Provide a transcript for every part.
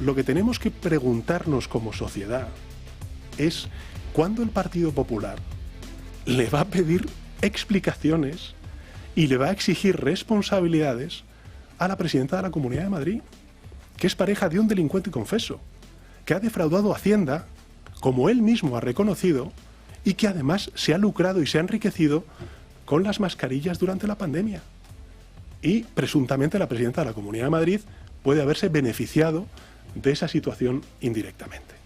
lo que tenemos que preguntarnos como sociedad es cuándo el Partido Popular le va a pedir explicaciones y le va a exigir responsabilidades a la presidenta de la Comunidad de Madrid, que es pareja de un delincuente confeso, que ha defraudado Hacienda, como él mismo ha reconocido, y que además se ha lucrado y se ha enriquecido con las mascarillas durante la pandemia. Y presuntamente la presidenta de la Comunidad de Madrid puede haberse beneficiado de esa situación indirectamente.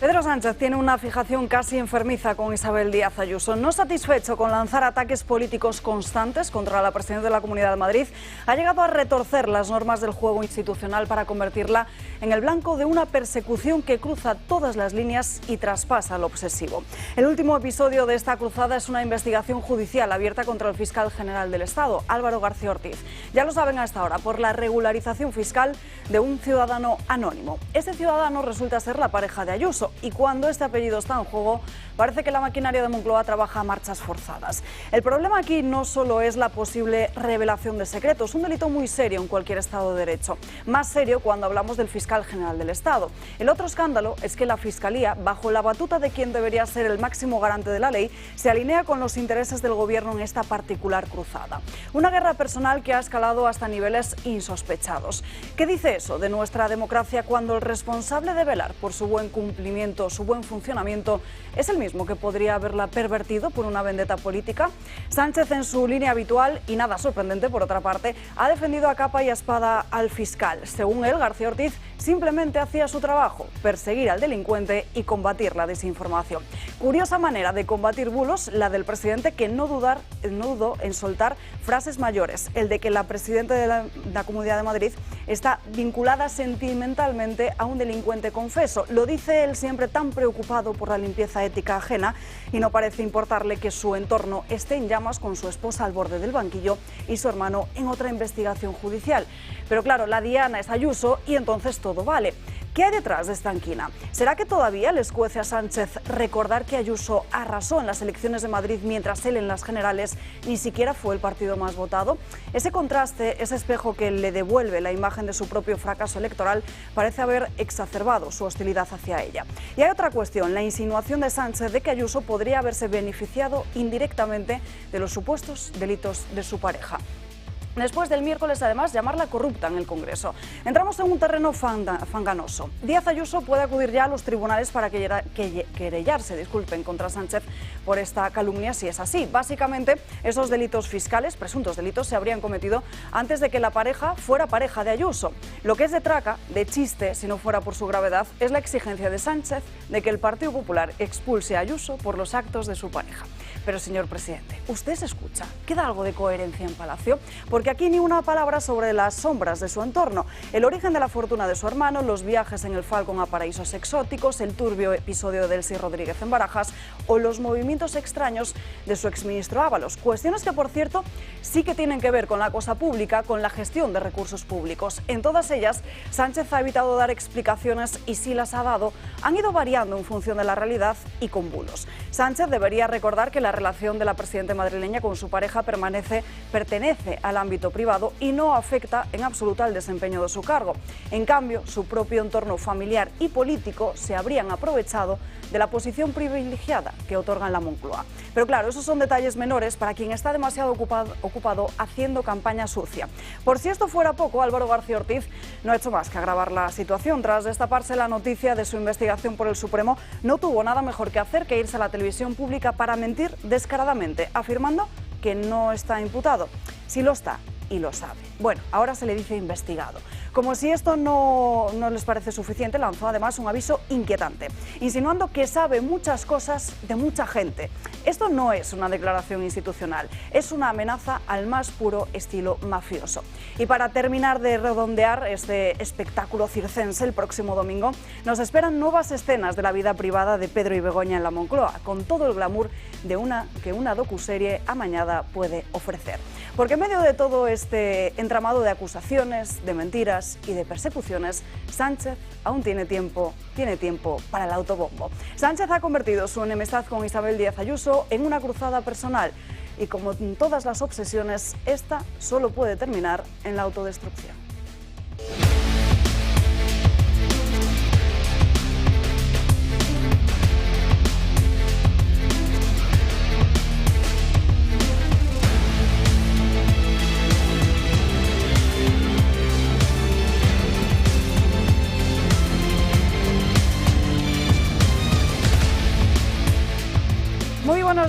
Pedro Sánchez tiene una fijación casi enfermiza con Isabel Díaz Ayuso. No satisfecho con lanzar ataques políticos constantes contra la presidenta de la Comunidad de Madrid, ha llegado a retorcer las normas del juego institucional para convertirla en el blanco de una persecución que cruza todas las líneas y traspasa lo obsesivo. El último episodio de esta cruzada es una investigación judicial abierta contra el fiscal general del Estado, Álvaro García Ortiz. Ya lo saben hasta ahora, por la regularización fiscal de un ciudadano anónimo. Ese ciudadano resulta ser la pareja de Ayuso. Y cuando este apellido está en juego, parece que la maquinaria de Moncloa trabaja a marchas forzadas. El problema aquí no solo es la posible revelación de secretos, un delito muy serio en cualquier Estado de Derecho. Más serio cuando hablamos del fiscal general del Estado. El otro escándalo es que la Fiscalía, bajo la batuta de quien debería ser el máximo garante de la ley, se alinea con los intereses del Gobierno en esta particular cruzada. Una guerra personal que ha escalado hasta niveles insospechados. ¿Qué dice eso de nuestra democracia cuando el responsable de velar por su buen cumplimiento, su buen funcionamiento, es el mismo que podría haberla pervertido por una vendetta política? Sánchez, en su línea habitual, y nada sorprendente por otra parte, ha defendido a capa y a espada al fiscal. Según él, García Ortiz simplemente hacía su trabajo, perseguir al delincuente y combatir la desinformación. Curiosa manera de combatir bulos, la del presidente, que no dudó en soltar frases mayores. El de que la presidenta de la Comunidad de Madrid está vinculada sentimentalmente a un delincuente confeso. Lo dice él siempre tan preocupado por la limpieza ética ajena, y no parece importarle que su entorno esté en llamas con su esposa al borde del banquillo y su hermano en otra investigación judicial. Pero claro, la diana es Ayuso y entonces todo vale. ¿Qué hay detrás de esta anquina? ¿Será que todavía le escuece a Sánchez recordar que Ayuso arrasó en las elecciones de Madrid mientras él en las generales ni siquiera fue el partido más votado? Ese contraste, ese espejo que le devuelve la imagen de su propio fracaso electoral, parece haber exacerbado su hostilidad hacia ella. Y hay otra cuestión, la insinuación de Sánchez de que Ayuso podría haberse beneficiado indirectamente de los supuestos delitos de su pareja. Después del miércoles, además, llamarla corrupta en el Congreso. Entramos en un terreno fanganoso. Díaz Ayuso puede acudir ya a los tribunales para querellarse contra Sánchez por esta calumnia, si es así. Básicamente, esos delitos fiscales, presuntos delitos, se habrían cometido antes de que la pareja fuera pareja de Ayuso. Lo que es de traca, de chiste, si no fuera por su gravedad, es la exigencia de Sánchez de que el Partido Popular expulse a Ayuso por los actos de su pareja. Pero, señor presidente, ¿usted se escucha? ¿Queda algo de coherencia en Palacio? Porque aquí ni una palabra sobre las sombras de su entorno, el origen de la fortuna de su hermano, los viajes en el Falcon a paraísos exóticos, el turbio episodio de Elsi Rodríguez en Barajas o los movimientos extraños de su exministro Ábalos. Cuestiones que, por cierto, sí que tienen que ver con la cosa pública, con la gestión de recursos públicos. En todas ellas, Sánchez ha evitado dar explicaciones y si las ha dado, han ido variando en función de la realidad y con bulos. Sánchez debería recordar que la relación de la presidenta madrileña con su pareja pertenece al ámbito privado y no afecta en absoluto al desempeño de su cargo. En cambio, su propio entorno familiar y político se habrían aprovechado de la posición privilegiada que otorgan la Moncloa. Pero claro, esos son detalles menores para quien está demasiado ocupado haciendo campaña sucia. Por si esto fuera poco, Álvaro García Ortiz no ha hecho más que agravar la situación. Tras destaparse la noticia de su investigación por el Supremo, no tuvo nada mejor que hacer que irse a la televisión pública para mentir descaradamente, afirmando que no está imputado. Sí lo está, y lo sabe. Bueno, ahora se le dice investigado. Como si esto no les parece suficiente, lanzó además un aviso inquietante, insinuando que sabe muchas cosas de mucha gente. Esto no es una declaración institucional, es una amenaza al más puro estilo mafioso. Y para terminar de redondear este espectáculo circense, el próximo domingo nos esperan nuevas escenas de la vida privada de Pedro y Begoña en la Moncloa, con todo el glamour que una docuserie amañada puede ofrecer. Porque en medio de todo este entramado de acusaciones, de mentiras y de persecuciones, Sánchez aún tiene tiempo para el autobombo. Sánchez ha convertido su enemistad con Isabel Díaz Ayuso en una cruzada personal y, como en todas las obsesiones, esta solo puede terminar en la autodestrucción.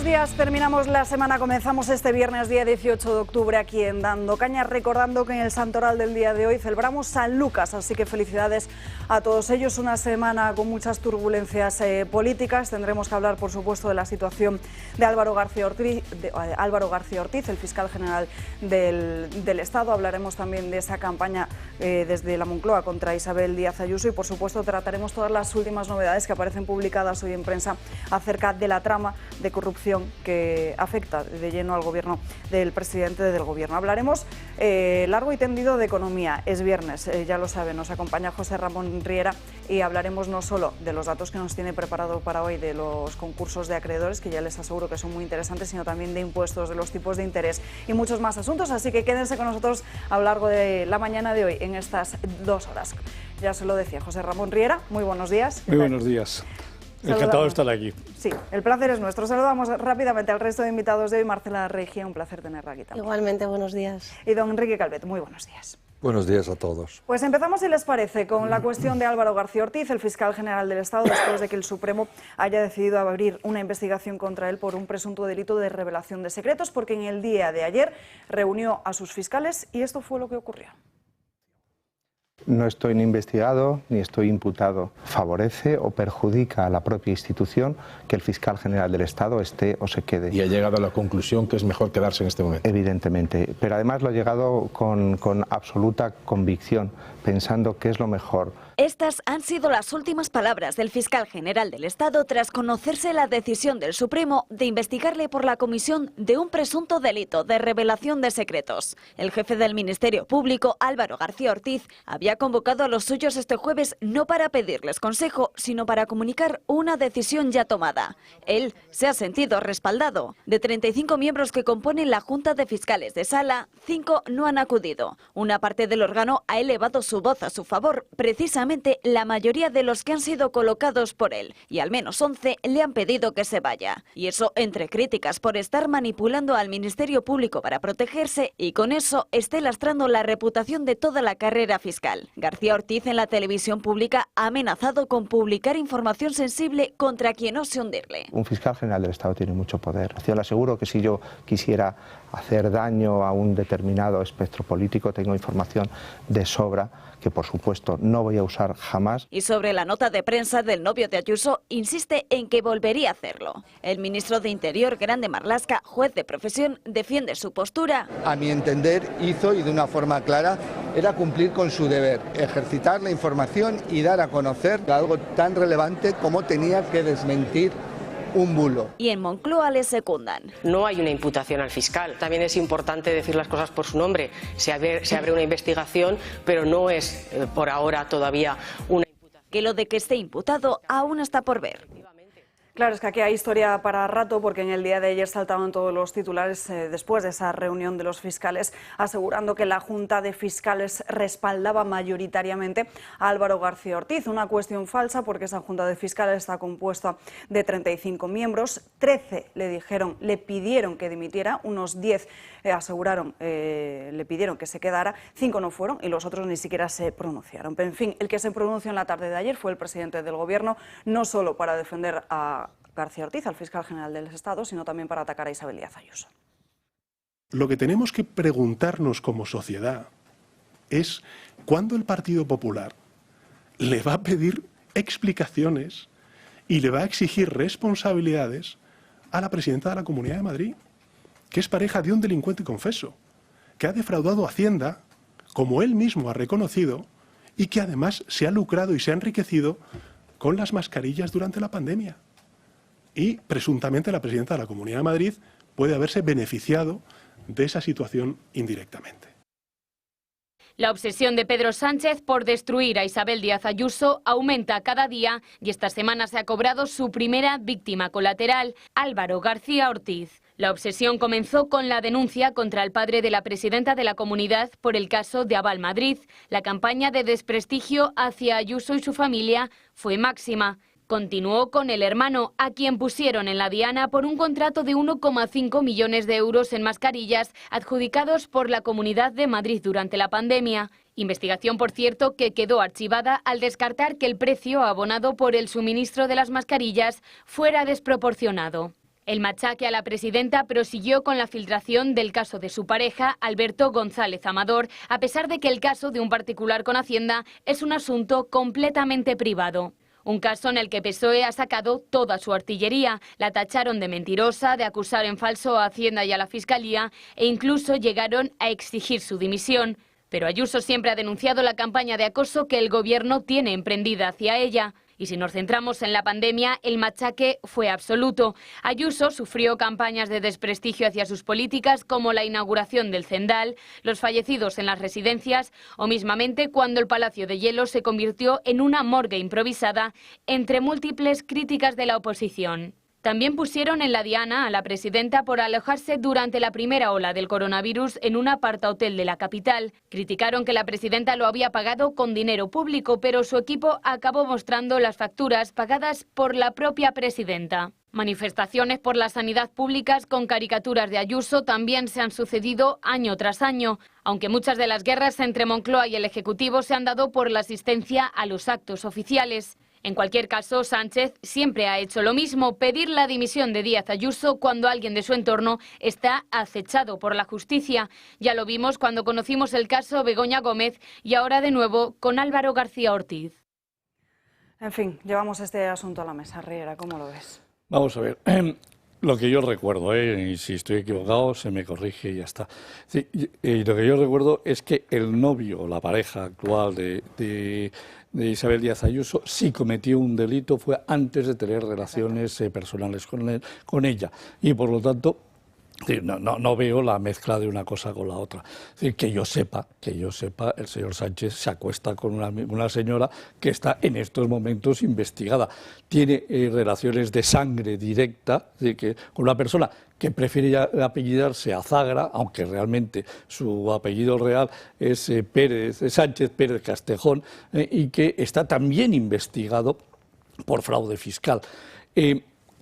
buenos días. Terminamos la semana, comenzamos este viernes día 18 de octubre aquí en Dando Caña, recordando que en el santoral del día de hoy celebramos San Lucas, así que felicidades a todos ellos. Una semana con muchas turbulencias políticas. Tendremos que hablar, por supuesto, de la situación de Álvaro García Ortiz, el fiscal general del Estado. Hablaremos también de esa campaña desde la Moncloa contra Isabel Díaz Ayuso y, por supuesto, trataremos todas las últimas novedades que aparecen publicadas hoy en prensa acerca de la trama de corrupción que afecta de lleno al gobierno del presidente del gobierno. Hablaremos largo y tendido de economía. Es viernes, ya lo saben, nos acompaña José Ramón Riera y hablaremos no solo de los datos que nos tiene preparado para hoy de los concursos de acreedores, que ya les aseguro que son muy interesantes, sino también de impuestos, de los tipos de interés y muchos más asuntos. Así que quédense con nosotros a lo largo de la mañana de hoy en estas 2 horas. Ya se lo decía José Ramón Riera, muy buenos días. Muy buenos días. Encantado de estar aquí. Sí, el placer es nuestro. Saludamos rápidamente al resto de invitados de hoy. Marcela Regia, un placer tenerla aquí también. Igualmente, buenos días. Y don Enrique Calvet, muy buenos días. Buenos días a todos. Pues empezamos, si les parece, con la cuestión de Álvaro García Ortiz, el fiscal general del Estado, después de que el Supremo haya decidido abrir una investigación contra él por un presunto delito de revelación de secretos, porque en el día de ayer reunió a sus fiscales y esto fue lo que ocurrió. No estoy ni investigado ni estoy imputado. Favorece o perjudica a la propia institución que el fiscal general del Estado esté o se quede. Y ha llegado a la conclusión que es mejor quedarse en este momento. Evidentemente, pero además lo ha llegado con absoluta convicción, pensando que es lo mejor. Estas han sido las últimas palabras del fiscal general del Estado tras conocerse la decisión del Supremo de investigarle por la comisión de un presunto delito de revelación de secretos. El jefe del Ministerio Público, Álvaro García Ortiz, había convocado a los suyos este jueves no para pedirles consejo, sino para comunicar una decisión ya tomada. Él se ha sentido respaldado. De 35 miembros que componen la Junta de Fiscales de Sala, 5 no han acudido. Una parte del órgano ha elevado su voz a su favor, precisamente la mayoría de los que han sido colocados por él, y al menos 11 le han pedido que se vaya. Y eso entre críticas por estar manipulando al Ministerio Público para protegerse y con eso esté lastrando la reputación de toda la carrera fiscal. García Ortiz en la televisión pública ha amenazado con publicar información sensible contra quien ose hundirle. Un fiscal general del Estado tiene mucho poder. Yo le aseguro que si yo quisiera hacer daño a un determinado espectro político, tengo información de sobra que por supuesto no voy a usar jamás. Y sobre la nota de prensa del novio de Ayuso, insiste en que volvería a hacerlo. El ministro de Interior, Grande Marlaska, juez de profesión, defiende su postura. A mi entender, hizo, y de una forma clara, era cumplir con su deber, ejercitar la información y dar a conocer algo tan relevante como tenía que desmentir un bulo. Y en Moncloa le secundan. No hay una imputación al fiscal. También es importante decir las cosas por su nombre. Se abre una investigación, pero no es por ahora todavía una imputación. Que lo de que esté imputado aún está por ver. Claro, es que aquí hay historia para rato, porque en el día de ayer saltaban todos los titulares después de esa reunión de los fiscales, asegurando que la Junta de Fiscales respaldaba mayoritariamente a Álvaro García Ortiz. Una cuestión falsa, porque esa Junta de Fiscales está compuesta de 35 miembros, 13 le pidieron que dimitiera, unos 10 aseguraron, le pidieron que se quedara, 5 no fueron y los otros ni siquiera se pronunciaron. Pero en fin, el que se pronunció en la tarde de ayer fue el presidente del Gobierno, no solo para defender a García Ortiz, al fiscal general del Estado, sino también para atacar a Isabel Díaz Ayuso. Lo que tenemos que preguntarnos como sociedad es cuándo el Partido Popular le va a pedir explicaciones y le va a exigir responsabilidades a la presidenta de la Comunidad de Madrid, que es pareja de un delincuente confeso, que ha defraudado Hacienda, como él mismo ha reconocido, y que además se ha lucrado y se ha enriquecido con las mascarillas durante la pandemia. Y presuntamente la presidenta de la Comunidad de Madrid puede haberse beneficiado de esa situación indirectamente. La obsesión de Pedro Sánchez por destruir a Isabel Díaz Ayuso aumenta cada día y esta semana se ha cobrado su primera víctima colateral, Álvaro García Ortiz. La obsesión comenzó con la denuncia contra el padre de la presidenta de la comunidad por el caso de Aval Madrid. La campaña de desprestigio hacia Ayuso y su familia fue máxima. Continuó con el hermano, a quien pusieron en la diana por un contrato de 1,5 millones de euros en mascarillas adjudicados por la Comunidad de Madrid durante la pandemia. Investigación, por cierto, que quedó archivada al descartar que el precio abonado por el suministro de las mascarillas fuera desproporcionado. El machaque a la presidenta prosiguió con la filtración del caso de su pareja, Alberto González Amador, a pesar de que el caso de un particular con Hacienda es un asunto completamente privado. Un caso en el que PSOE ha sacado toda su artillería. La tacharon de mentirosa, de acusar en falso a Hacienda y a la Fiscalía e incluso llegaron a exigir su dimisión. Pero Ayuso siempre ha denunciado la campaña de acoso que el Gobierno tiene emprendida hacia ella. Y si nos centramos en la pandemia, el machaque fue absoluto. Ayuso sufrió campañas de desprestigio hacia sus políticas, como la inauguración del Zendal, los fallecidos en las residencias o mismamente cuando el Palacio de Hielo se convirtió en una morgue improvisada entre múltiples críticas de la oposición. También pusieron en la diana a la presidenta por alojarse durante la primera ola del coronavirus en un apartahotel de la capital. Criticaron que la presidenta lo había pagado con dinero público, pero su equipo acabó mostrando las facturas pagadas por la propia presidenta. Manifestaciones por la sanidad pública con caricaturas de Ayuso también se han sucedido año tras año, aunque muchas de las guerras entre Moncloa y el Ejecutivo se han dado por la asistencia a los actos oficiales. En cualquier caso, Sánchez siempre ha hecho lo mismo, pedir la dimisión de Díaz Ayuso cuando alguien de su entorno está acechado por la justicia. Ya lo vimos cuando conocimos el caso Begoña Gómez y ahora de nuevo con Álvaro García Ortiz. En fin, llevamos este asunto a la mesa. Riera, ¿cómo lo ves? Vamos a ver. Lo que yo recuerdo, y si estoy equivocado se me corrige y ya está. Sí, lo que yo recuerdo es que el novio, la pareja actual de Isabel Díaz Ayuso, sí cometió un delito, fue antes de tener relaciones personales con ella. Y por lo tanto, no veo la mezcla de una cosa con la otra. Es decir, que yo sepa, el señor Sánchez se acuesta con una señora que está en estos momentos investigada. Tiene relaciones de sangre directa, es decir, que con una persona que prefiere apellidarse a Zagra, aunque realmente su apellido real es Sánchez Pérez Castejón, y que está también investigado por fraude fiscal.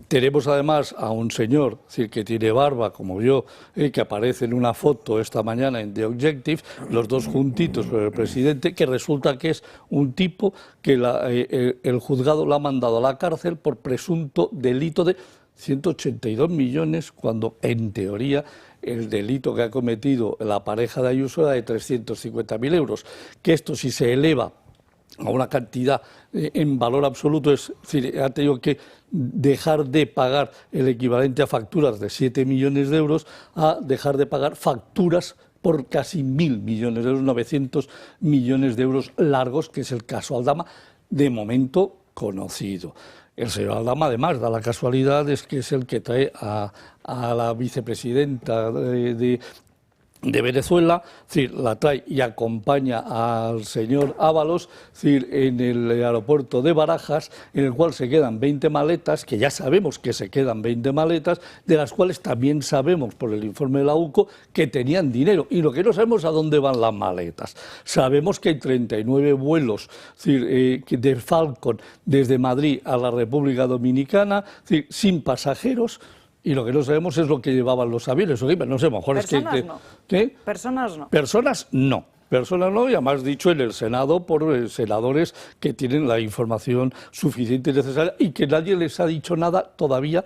Tenemos además a un señor, es decir, que tiene barba como yo, que aparece en una foto esta mañana en The Objective, los dos juntitos con el presidente, que resulta que es un tipo que el juzgado lo ha mandado a la cárcel por presunto delito de 182 millones, cuando en teoría el delito que ha cometido la pareja de Ayuso era de 350.000 euros, que esto si se eleva a una cantidad en valor absoluto, es decir, ha tenido que dejar de pagar el equivalente a facturas de 7 millones de euros a dejar de pagar facturas por casi 1.000 millones de euros, 900 millones de euros largos, que es el caso Aldama, de momento conocido. El señor Aldama, además, da la casualidad es que es el que trae a la vicepresidenta de Venezuela, es decir, la trae y acompaña al señor Ábalos, es decir, en el aeropuerto de Barajas, en el cual se quedan 20 maletas, que ya sabemos que se quedan 20 maletas, de las cuales también sabemos por el informe de la UCO que tenían dinero, y lo que no sabemos a dónde van las maletas. Sabemos que hay 39 vuelos, es decir, de Falcon desde Madrid a la República Dominicana, es decir, sin pasajeros. Y lo que no sabemos es lo que llevaban los aviones. No sé, mejor personas es que... no. ¿Qué? Personas no. Personas no. Personas no, y además dicho en el Senado por senadores que tienen la información suficiente y necesaria y que nadie les ha dicho nada todavía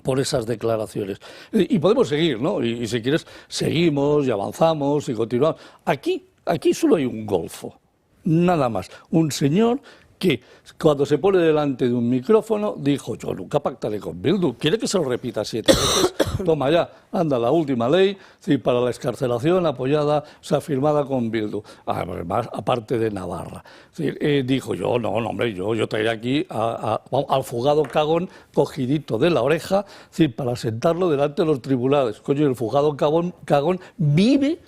por esas declaraciones. Y podemos seguir, ¿no? Y si quieres, seguimos y avanzamos y continuamos. Aquí solo hay un golfo, nada más. Un señor que cuando se pone delante de un micrófono dijo: yo nunca pactaré con Bildu. ¿Quiere que se lo repita 7 veces? Toma ya, anda la última ley, sí, para la excarcelación apoyada, o sea, firmada con Bildu, además, aparte de Navarra. Sí, dijo: yo no, hombre, yo traeré aquí al fugado cagón cogidito de la oreja, sí, para sentarlo delante de los tribunales. Coño, el fugado cagón vive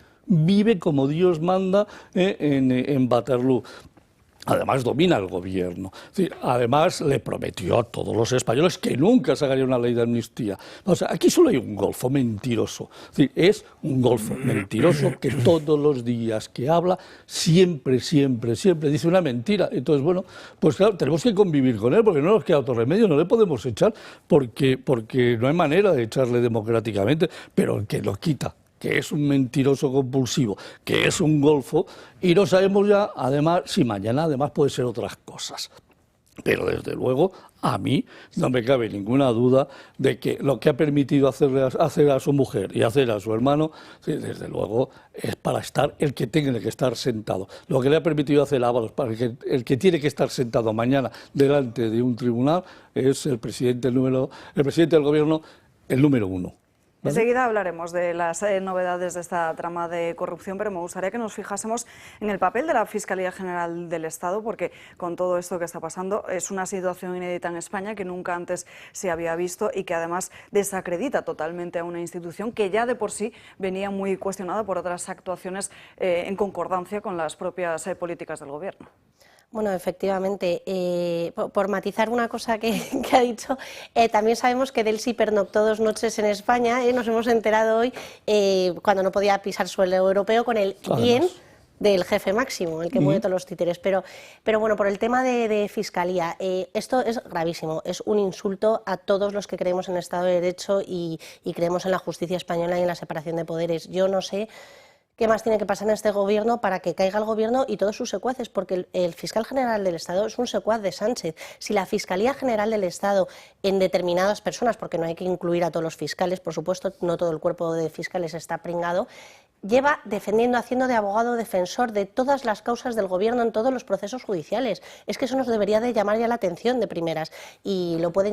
como Dios manda en Waterloo. Además domina el gobierno. Es decir, además le prometió a todos los españoles que nunca sacaría una ley de amnistía. O sea, aquí solo hay un golfo mentiroso. Es decir, es un golfo mentiroso que todos los días que habla siempre dice una mentira. Entonces, bueno, pues claro, tenemos que convivir con él porque no nos queda otro remedio, no le podemos echar porque no hay manera de echarle democráticamente, pero el que lo quita, que es un mentiroso compulsivo, que es un golfo, y no sabemos ya, además, si mañana además puede ser otras cosas. Pero desde luego a mí no me cabe ninguna duda de que lo que ha permitido hacer a su mujer y hacer a su hermano, sí, desde luego es para estar el que tiene que estar sentado. Lo que le ha permitido hacer Ábalos, para el que tiene que estar sentado mañana delante de un tribunal, es el presidente del gobierno, el número 1. ¿Vale? Enseguida hablaremos de las novedades de esta trama de corrupción, pero me gustaría que nos fijásemos en el papel de la Fiscalía General del Estado, porque con todo esto que está pasando es una situación inédita en España que nunca antes se había visto y que además desacredita totalmente a una institución que ya de por sí venía muy cuestionada por otras actuaciones en concordancia con las propias políticas del Gobierno. Bueno, efectivamente, por matizar una cosa que ha dicho, también sabemos que Delsi pernoctó 2 noches en España, nos hemos enterado hoy, cuando no podía pisar suelo europeo, con el bien del jefe máximo, el que mueve todos los títeres. Pero bueno, por el tema de Fiscalía, esto es gravísimo, es un insulto a todos los que creemos en el Estado de Derecho y creemos en la justicia española y en la separación de poderes. Yo no sé qué más tiene que pasar en este gobierno para que caiga el gobierno y todos sus secuaces, porque el fiscal general del Estado es un secuaz de Sánchez. Si la Fiscalía General del Estado en determinadas personas, porque no hay que incluir a todos los fiscales, por supuesto, no todo el cuerpo de fiscales está pringado, lleva defendiendo, haciendo de abogado defensor de todas las causas del gobierno en todos los procesos judiciales. Es que eso nos debería de llamar ya la atención de primeras. Y se puede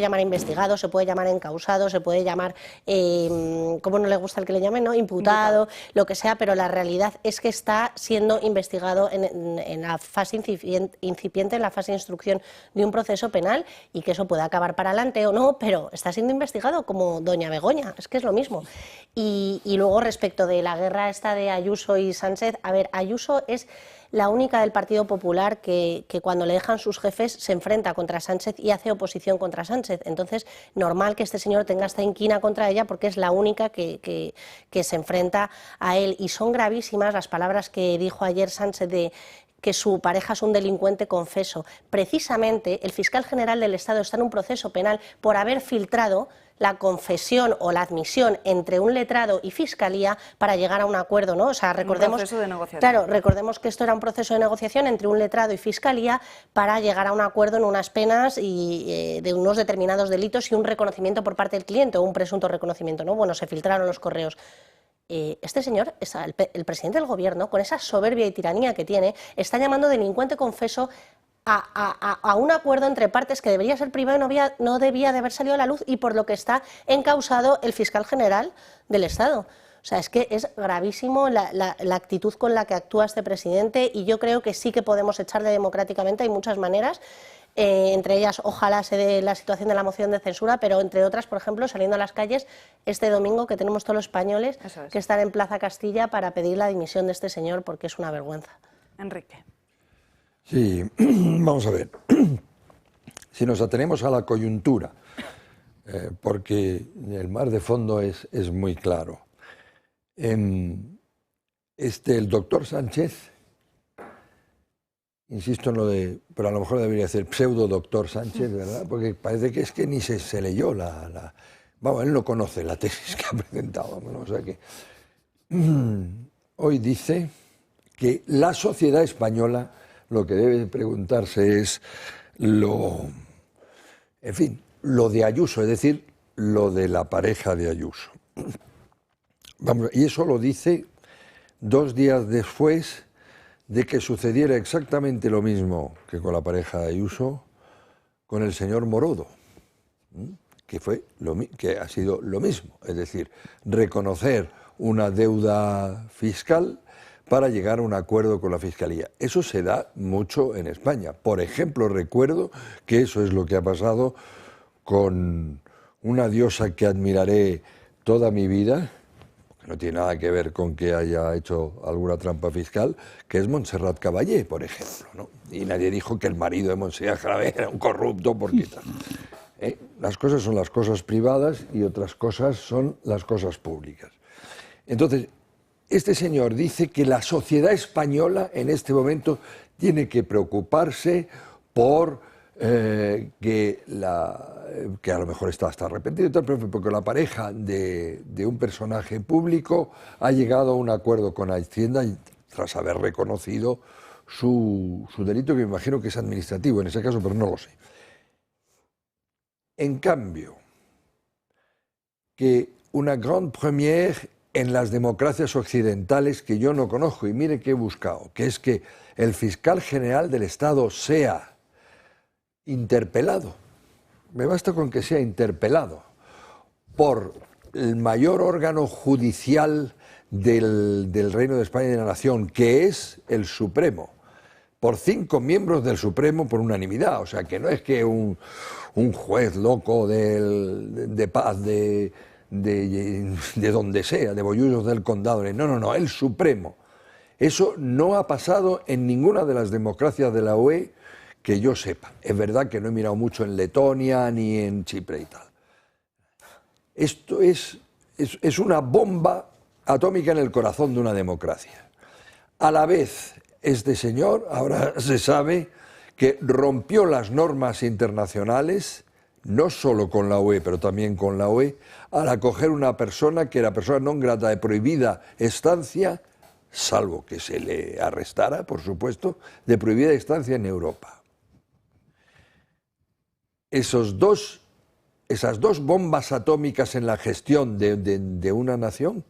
llamar investigado, se puede llamar encausado, se puede llamar, como no le gusta el que le llamen, ¿no? Imputado, lo que sea, pero la realidad es que está siendo investigado en la fase incipiente, en la fase de instrucción de un proceso penal, y que eso puede acabar para adelante o no, pero está siendo investigado como doña Begoña, es que es lo mismo. Y luego respecto de la guerra esta de Ayuso y Sánchez, a ver, Ayuso es la única del Partido Popular que cuando le dejan sus jefes se enfrenta contra Sánchez y hace oposición contra Sánchez. Entonces, normal que este señor tenga esta inquina contra ella porque es la única que se enfrenta a él. Y son gravísimas las palabras que dijo ayer Sánchez de que su pareja es un delincuente confeso. Precisamente, el fiscal general del Estado está en un proceso penal por haber filtrado la confesión o la admisión entre un letrado y fiscalía para llegar a un acuerdo, ¿no? O sea, recordemos, un proceso de negociación. Claro, recordemos que esto era un proceso de negociación entre un letrado y fiscalía para llegar a un acuerdo en unas penas y de unos determinados delitos y un reconocimiento por parte del cliente o un presunto reconocimiento, ¿no? Bueno, se filtraron los correos. Este señor, el presidente del gobierno, con esa soberbia y tiranía que tiene, está llamando delincuente confeso a un acuerdo entre partes que debería ser privado y no debía de haber salido a la luz, y por lo que está encausado el fiscal general del Estado. O sea, es que es gravísimo la actitud con la que actúa este presidente, y yo creo que sí que podemos echarle democráticamente, hay muchas maneras. Entre ellas, ojalá se dé la situación de la moción de censura, pero entre otras, por ejemplo, saliendo a las calles este domingo, que tenemos todos los españoles que están en Plaza Castilla para pedir la dimisión de este señor, porque es una vergüenza. Enrique. Sí, vamos a ver. Si nos atenemos a la coyuntura, porque el mar de fondo es muy claro. El doctor Sánchez, insisto en lo de, pero a lo mejor debería ser pseudo doctor Sánchez, ¿verdad? Porque parece que es que ni se leyó vamos, él no conoce la tesis que ha presentado, ¿no? O sea que hoy dice que la sociedad española lo que debe preguntarse es lo de Ayuso, es decir, lo de la pareja de Ayuso. Vamos, y eso lo dice 2 días después de que sucediera exactamente lo mismo que con la pareja de Ayuso, con el señor Morodo, que ha sido lo mismo, es decir, reconocer una deuda fiscal para llegar a un acuerdo con la Fiscalía. Eso se da mucho en España. Por ejemplo, recuerdo que eso es lo que ha pasado con una diosa que admiraré toda mi vida, que no tiene nada que ver con que haya hecho alguna trampa fiscal, que es Montserrat Caballé, por ejemplo, ¿no? Y nadie dijo que el marido de Montserrat Caballé era un corrupto, porque tal. Las cosas son las cosas privadas y otras cosas son las cosas públicas. Entonces, este señor dice que la sociedad española en este momento tiene que preocuparse por que a lo mejor está hasta arrepentido y tal, pero porque la pareja de un personaje público ha llegado a un acuerdo con Hacienda tras haber reconocido su delito, que me imagino que es administrativo en ese caso, pero no lo sé. En cambio, que una grande première en las democracias occidentales que yo no conozco, y mire que he buscado, que es que el fiscal general del Estado sea interpelado, me basta con que sea interpelado por el mayor órgano judicial del Reino de España y de la Nación, que es el Supremo, por 5 miembros del Supremo por unanimidad. O sea, que no es que un juez loco de paz de donde sea, de Bollullos del Condado, no, el Supremo. Eso no ha pasado en ninguna de las democracias de la UE que yo sepa. Es verdad que no he mirado mucho en Letonia ni en Chipre y tal. Esto es una bomba atómica en el corazón de una democracia. A la vez, este señor, ahora se sabe que rompió las normas internacionales, no solo con la UE, pero también con la UE, al acoger una persona que era persona non grata de prohibida estancia, salvo que se le arrestara, por supuesto, de prohibida estancia en Europa. Esas dos bombas atómicas en la gestión de una nación,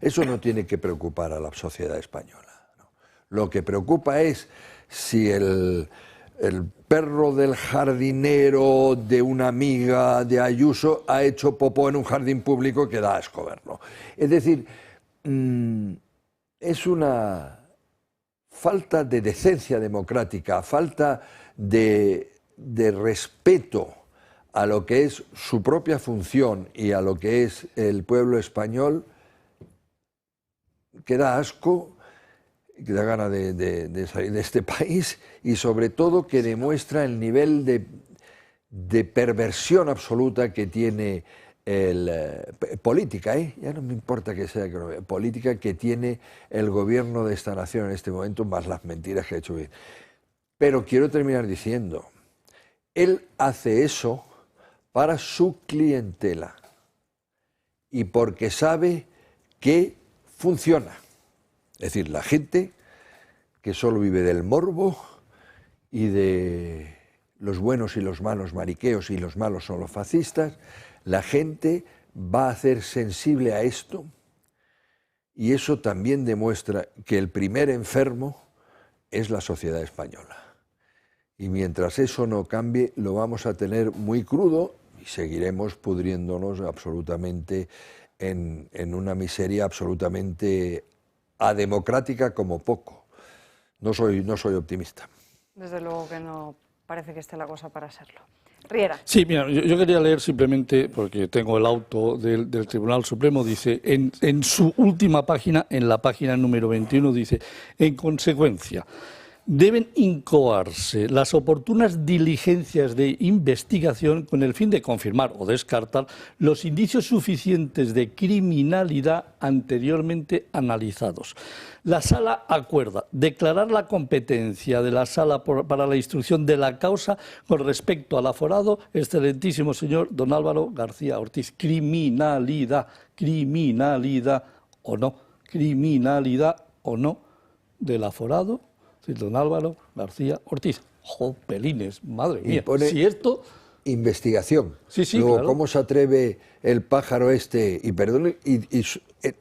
eso no tiene que preocupar a la sociedad española, ¿no? Lo que preocupa es si el perro del jardinero de una amiga de Ayuso ha hecho popó en un jardín público, que da asco verlo. Es decir, es una falta de decencia democrática, falta de respeto a lo que es su propia función y a lo que es el pueblo español, que da asco, que da gana de salir de este país, y sobre todo que demuestra el nivel de perversión absoluta que tiene política, ya no me importa que sea política, que tiene el gobierno de esta nación en este momento, más las mentiras que ha hecho. Pero quiero terminar diciendo, él hace eso para su clientela y porque sabe que funciona. Es decir, la gente que solo vive del morbo y de los buenos y los malos mariqueos, y los malos son los fascistas, la gente va a ser sensible a esto, y eso también demuestra que el primer enfermo es la sociedad española. Y mientras eso no cambie, lo vamos a tener muy crudo y seguiremos pudriéndonos absolutamente en una miseria absolutamente ademocrática como poco. No soy optimista. Desde luego que no parece que esté la cosa para serlo. Riera. Sí, mira, yo quería leer simplemente, porque tengo el auto del Tribunal Supremo, dice, en su última página, en la página número 21, dice, en consecuencia, deben incoarse las oportunas diligencias de investigación con el fin de confirmar o descartar los indicios suficientes de criminalidad anteriormente analizados. La Sala acuerda declarar la competencia de la Sala para la instrucción de la causa con respecto al aforado, excelentísimo señor don Álvaro García Ortiz. Criminalidad o no del aforado, don Álvaro García Ortiz. Jopelines, madre mía. Si esto... Investigación. Sí, luego, claro. ¿Cómo se atreve el pájaro este? Y perdón,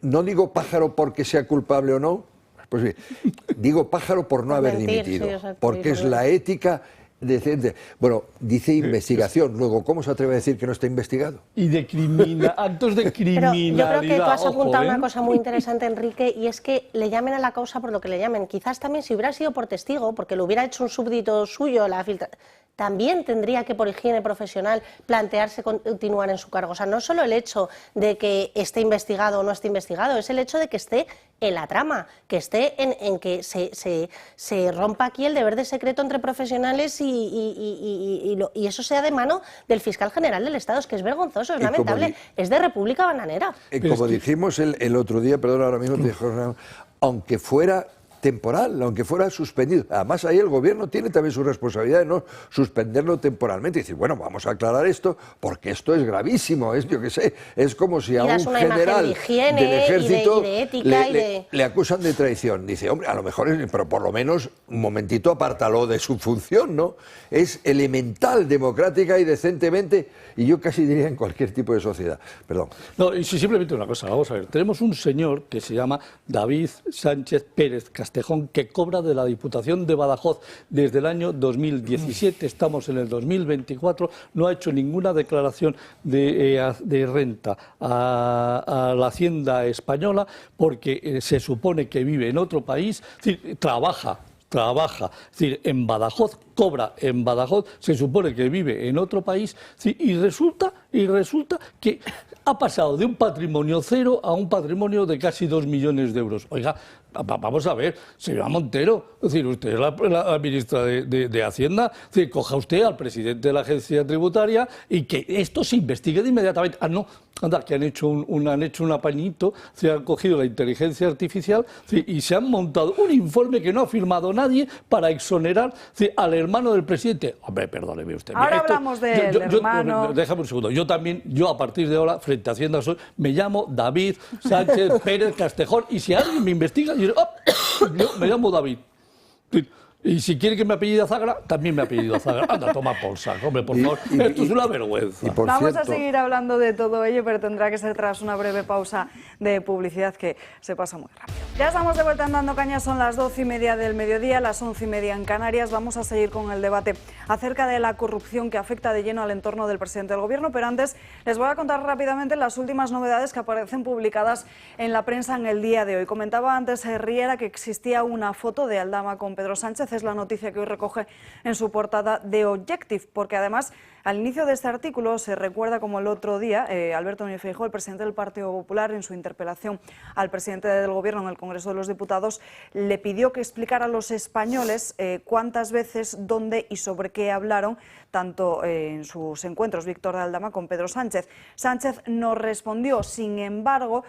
no digo pájaro porque sea culpable o no, pues bien, digo pájaro por no haber dimitido, sí, porque es la ética decente. Bueno, dice investigación, luego, ¿cómo se atreve a decir que no está investigado? Y de actos de criminalidad. Pero yo creo que tú has apuntado una cosa muy interesante, Enrique, y es que le llamen a la causa por lo que le llamen. Quizás también si hubiera sido por testigo, porque lo hubiera hecho un súbdito suyo, también tendría que, por higiene profesional, plantearse continuar en su cargo. O sea, no solo el hecho de que esté investigado o no esté investigado, es el hecho de que esté en la trama, que esté en que se rompa aquí el deber de secreto entre profesionales y eso sea de mano del fiscal general del Estado. Es que es vergonzoso, es lamentable, es de República Bananera. Como dijimos el otro día, perdón, ahora mismo te dijo, aunque fuera temporal, aunque fuera suspendido. Además, ahí el gobierno tiene también su responsabilidad de no suspenderlo temporalmente y decir, bueno, vamos a aclarar esto porque esto es gravísimo, es, yo qué sé, es como si a un general del ejército le acusan de traición. Dice, hombre, a lo mejor, pero por lo menos un momentito apártalo de su función, ¿no? Es elemental, democrática y decentemente, y yo casi diría en cualquier tipo de sociedad. Perdón. No, y simplemente una cosa, vamos a ver, tenemos un señor que se llama David Sánchez Pérez Castejón, que cobra de la Diputación de Badajoz desde el año 2017, estamos en el 2024, no ha hecho ninguna declaración de renta a la Hacienda española porque se supone que vive en otro país, es decir, trabaja, es decir, en Badajoz, cobra en Badajoz, se supone que vive en otro país, y resulta que ha pasado de un patrimonio cero a un patrimonio de casi 2 millones de euros. Oiga, vamos a ver, señora Montero, es decir, usted es la ministra de Hacienda, es decir, coja usted al presidente de la agencia tributaria y que esto se investigue de inmediatamente. Ah, no, anda, que han hecho un apañito, se han cogido la inteligencia artificial y se han montado un informe que no ha firmado nadie para exonerar al hermano del presidente. Hombre, perdóneme usted. Ahora hablamos del hermano. Déjame un segundo. Yo a partir de ahora, frente a Hacienda, me llamo David Sánchez Pérez Castejón y si alguien me investiga, yo me llamo David. Y si quiere que me apellide Azagra, también me apellido Azagra. Anda, toma por saco, hombre, por favor. Esto es una vergüenza. Vamos a seguir hablando de todo ello, pero tendrá que ser tras una breve pausa de publicidad que se pasa muy rápido. Ya estamos de vuelta en Dando Caña, son las 12:30 del mediodía, las 11:30 en Canarias. Vamos a seguir con el debate acerca de la corrupción que afecta de lleno al entorno del presidente del Gobierno, pero antes les voy a contar rápidamente las últimas novedades que aparecen publicadas en la prensa en el día de hoy. Comentaba antes Riera que existía una foto de Aldama con Pedro Sánchez. Es la noticia que hoy recoge en su portada de Objective, porque además al inicio de este artículo se recuerda como el otro día Alberto Núñez Feijóo, el presidente del Partido Popular, en su interpelación al presidente del Gobierno en el Congreso de los Diputados, le pidió que explicara a los españoles cuántas veces, dónde y sobre qué hablaron, tanto en sus encuentros Víctor de Aldama con Pedro Sánchez. Sánchez no respondió, sin embargo,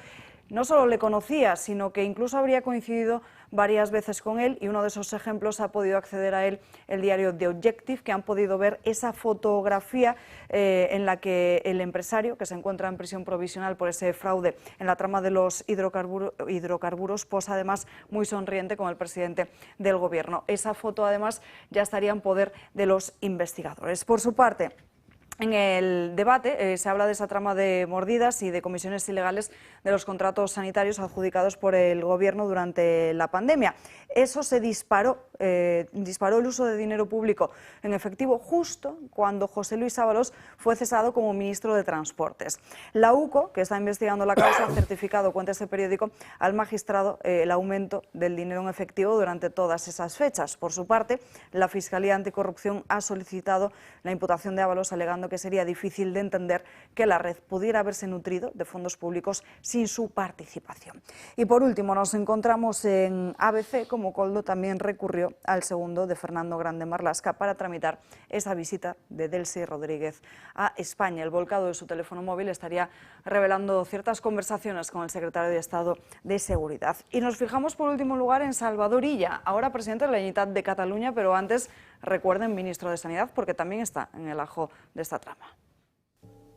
no solo le conocía, sino que incluso habría coincidido varias veces con él, y uno de esos ejemplos ha podido acceder a él el diario The Objective, que han podido ver esa fotografía en la que el empresario, que se encuentra en prisión provisional por ese fraude en la trama de los hidrocarburos, posa además muy sonriente con el presidente del Gobierno. Esa foto además ya estaría en poder de los investigadores. Por su parte, en el debate se habla de esa trama de mordidas y de comisiones ilegales de los contratos sanitarios adjudicados por el Gobierno durante la pandemia. Eso se disparó el uso de dinero público en efectivo justo cuando José Luis Ábalos fue cesado como ministro de Transportes. La UCO, que está investigando la causa, ha certificado, cuenta este periódico, al magistrado el aumento del dinero en efectivo durante todas esas fechas. Por su parte, la Fiscalía Anticorrupción ha solicitado la imputación de Ábalos, alegando que sería difícil de entender que la red pudiera haberse nutrido de fondos públicos sin su participación. Y por último, nos encontramos en ABC, como Coldo también recurrió al segundo de Fernando Grande Marlaska para tramitar esa visita de Delcy Rodríguez a España. El volcado de su teléfono móvil estaría revelando ciertas conversaciones con el secretario de Estado de Seguridad. Y nos fijamos por último lugar en Salvador Illa, ahora presidente de la Generalitat de Cataluña, pero antes, recuerden, ministro de Sanidad, porque también está en el ajo de esta trama.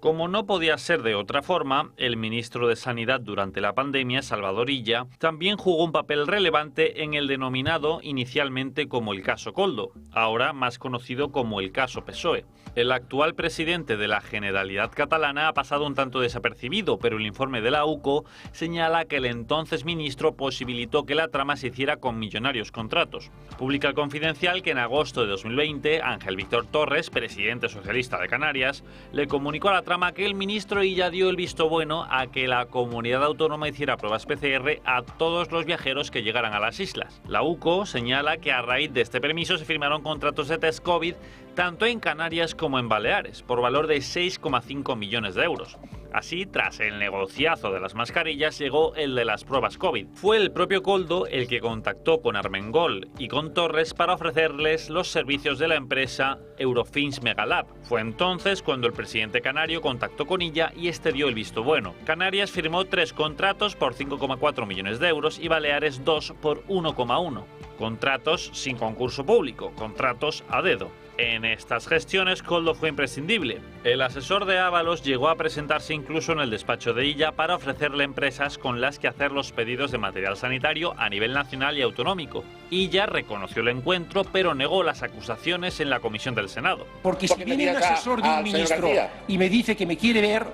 Como no podía ser de otra forma, el ministro de Sanidad durante la pandemia, Salvador Illa, también jugó un papel relevante en el denominado inicialmente como el caso Coldo, ahora más conocido como el caso PSOE. El actual presidente de la Generalitat catalana ha pasado un tanto desapercibido, pero el informe de la UCO señala que el entonces ministro posibilitó que la trama se hiciera con millonarios contratos. Publica el Confidencial que en agosto de 2020, Ángel Víctor Torres, presidente socialista de Canarias, le comunicó a la trama que el ministro Illa dio el visto bueno a que la comunidad autónoma hiciera pruebas PCR a todos los viajeros que llegaran a las islas. La UCO señala que a raíz de este permiso se firmaron contratos de test COVID tanto en Canarias como en Baleares, por valor de 6,5 millones de euros. Así, tras el negociazo de las mascarillas, llegó el de las pruebas COVID. Fue el propio Koldo el que contactó con Armengol y con Torres para ofrecerles los servicios de la empresa Eurofins Megalab. Fue entonces cuando el presidente canario contactó con Illa y este dio el visto bueno. Canarias firmó 3 contratos por 5,4 millones de euros y Baleares 2 por 1,1. Contratos sin concurso público, contratos a dedo. En estas gestiones, Koldo fue imprescindible. El asesor de Ábalos llegó a presentarse incluso en el despacho de Illa para ofrecerle empresas con las que hacer los pedidos de material sanitario a nivel nacional y autonómico. Illa reconoció el encuentro, pero negó las acusaciones en la comisión del Senado. Porque si viene un asesor de un ministro y me dice que me quiere ver,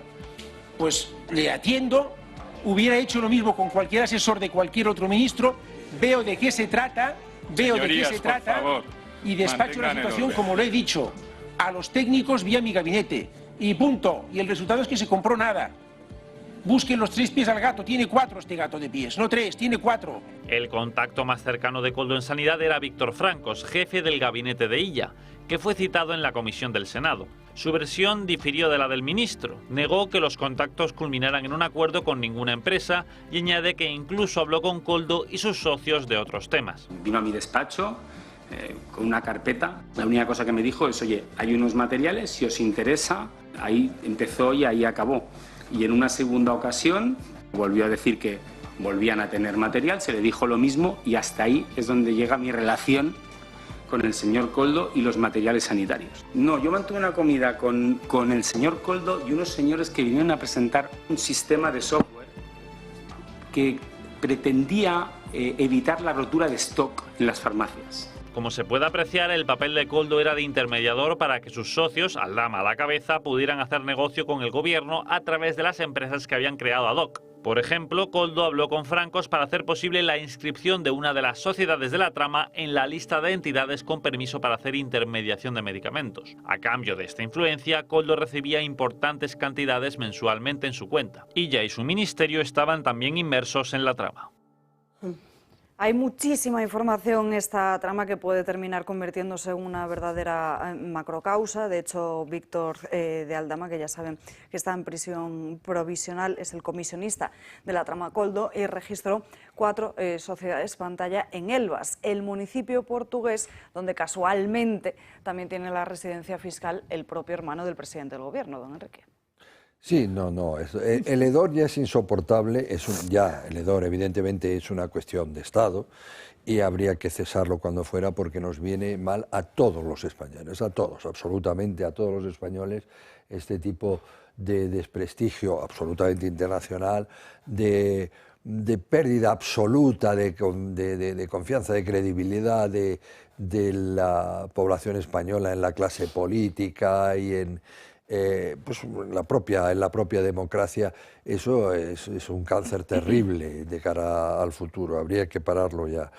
pues le atiendo. Hubiera hecho lo mismo con cualquier asesor de cualquier otro ministro. Veo de qué se trata, y despacho la situación, como lo he dicho, a los técnicos vía mi gabinete. Y punto. Y el resultado es que se compró nada. Busquen los 3 pies al gato. Tiene 4 este gato de pies, no 3, tiene 4. El contacto más cercano de Koldo en Sanidad era Víctor Francos, jefe del gabinete de Illa, que fue citado en la comisión del Senado. Su versión difirió de la del ministro. Negó que los contactos culminaran en un acuerdo con ninguna empresa y añade que incluso habló con Koldo y sus socios de otros temas. Vino a mi despacho con una carpeta. La única cosa que me dijo es, oye, hay unos materiales, si os interesa. Ahí empezó y ahí acabó. Y en una segunda ocasión volvió a decir que volvían a tener material, se le dijo lo mismo y hasta ahí es donde llega mi relación con el señor Koldo y los materiales sanitarios. No, yo mantuve una comida con el señor Koldo y unos señores que vinieron a presentar un sistema de software que pretendía evitar la rotura de stock en las farmacias. Como se puede apreciar, el papel de Koldo era de intermediador para que sus socios, Aldama a la cabeza, pudieran hacer negocio con el gobierno a través de las empresas que habían creado ad hoc. Por ejemplo, Koldo habló con Francos para hacer posible la inscripción de una de las sociedades de la trama en la lista de entidades con permiso para hacer intermediación de medicamentos. A cambio de esta influencia, Koldo recibía importantes cantidades mensualmente en su cuenta. Illa y su ministerio estaban también inmersos en la trama. Hay muchísima información en esta trama que puede terminar convirtiéndose en una verdadera macrocausa. De hecho, Víctor de Aldama, que ya saben que está en prisión provisional, es el comisionista de la trama Koldo y registró 4 sociedades pantalla en Elvas, el municipio portugués donde casualmente también tiene la residencia fiscal el propio hermano del presidente del gobierno, don Enrique. Sí, no, el hedor ya es insoportable, el hedor evidentemente es una cuestión de Estado y habría que cesarlo cuando fuera porque nos viene mal a todos los españoles, a todos, absolutamente a todos los españoles, este tipo de desprestigio absolutamente internacional, de pérdida absoluta de confianza, de credibilidad de la población española en la clase política y en la propia democracia. Eso es un cáncer terrible de cara al futuro, habría que pararlo ya.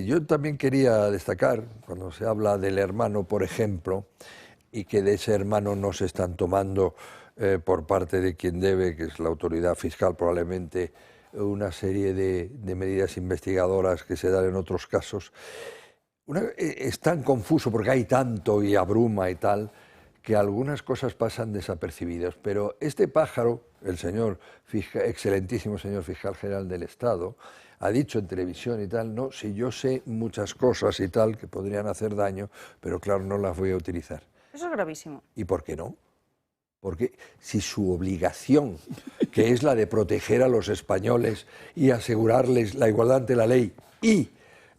Yo también quería destacar, cuando se habla del hermano, por ejemplo, y que de ese hermano no se están tomando por parte de quien debe, que es la autoridad fiscal probablemente, una serie de medidas investigadoras que se dan en otros casos. Es tan confuso porque hay tanto y abruma y tal, que algunas cosas pasan desapercibidas, pero este pájaro, el excelentísimo señor fiscal general del Estado, ha dicho en televisión y tal, no, si yo sé muchas cosas y tal que podrían hacer daño, pero claro, no las voy a utilizar. Eso es gravísimo. ¿Y por qué no? Porque si su obligación, que es la de proteger a los españoles y asegurarles la igualdad ante la ley y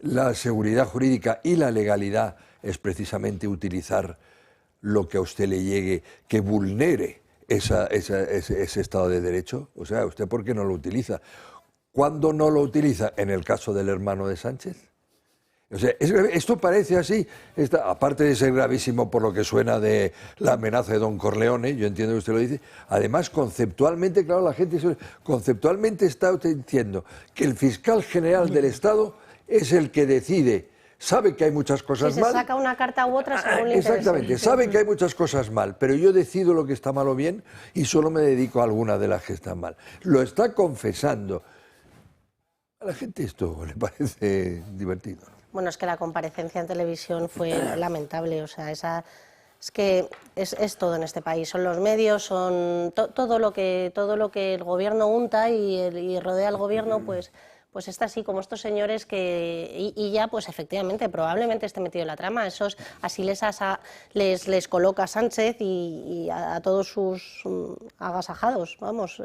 la seguridad jurídica y la legalidad, es precisamente utilizar lo que a usted le llegue que vulnere ese Estado de Derecho, o sea, ¿usted por qué no lo utiliza? ¿Cuándo no lo utiliza? En el caso del hermano de Sánchez. O sea, esto parece así, aparte de ser gravísimo por lo que suena de la amenaza de Don Corleone, yo entiendo que usted lo dice, además conceptualmente, claro, la gente conceptualmente está usted diciendo que el fiscal general del Estado es el que decide. Sabe que hay muchas cosas mal. Si se saca una carta u otra según le interese. Exactamente, sabe que hay muchas cosas mal, pero yo decido lo que está mal o bien y solo me dedico a alguna de las que están mal. Lo está confesando. A la gente esto le parece divertido. Bueno, es que la comparecencia en televisión fue lamentable, o sea, esa Es que es todo en este país, son los medios, son todo lo que el gobierno unta y rodea al gobierno, pues está así, como estos señores y ya, pues efectivamente, probablemente esté metido en la trama. Esos así les coloca Sánchez y a todos sus agasajados, vamos.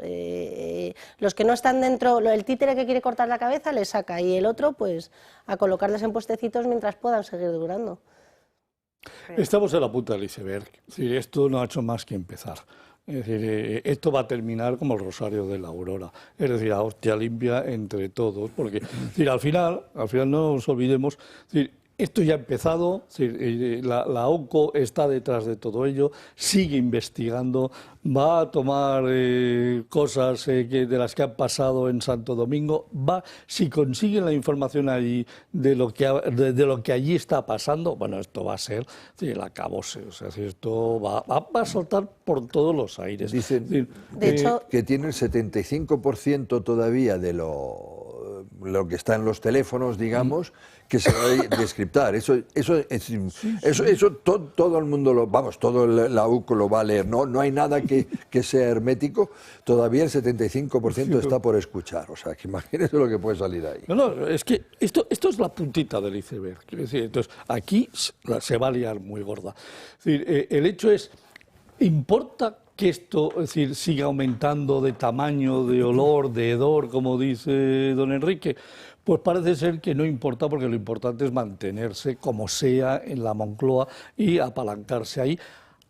Los que no están dentro, el títere que quiere cortar la cabeza les saca, y el otro, pues, a colocarles en puestecitos mientras puedan seguir durando. Estamos en la punta del iceberg. Es decir, esto no ha hecho más que empezar. Es decir, esto va a terminar como el rosario de la aurora, es decir, a hostia limpia entre todos, porque es decir, al final no nos olvidemos, es decir, esto ya ha empezado, es decir, la OCO está detrás de todo ello, sigue investigando, va a tomar cosas de las que han pasado en Santo Domingo, si consiguen la información allí de lo que allí está pasando, bueno, esto va a ser el acabose, o sea, esto va a soltar por todos los aires. Dicen de hecho, que tiene el 75% todavía de lo que está en los teléfonos, digamos, que se va a descriptar. Eso todo el mundo todo la UCO lo va a leer. No hay nada que sea hermético. Todavía el 75% está por escuchar. O sea, que imagínese lo que puede salir ahí. No, es que esto es la puntita del iceberg. Es decir, entonces, aquí se va a liar muy gorda. Es decir, el hecho es, ¿importa que esto, es decir, siga aumentando de tamaño, de olor, de hedor, como dice don Enrique? Pues parece ser que no importa, porque lo importante es mantenerse como sea en la Moncloa y apalancarse ahí,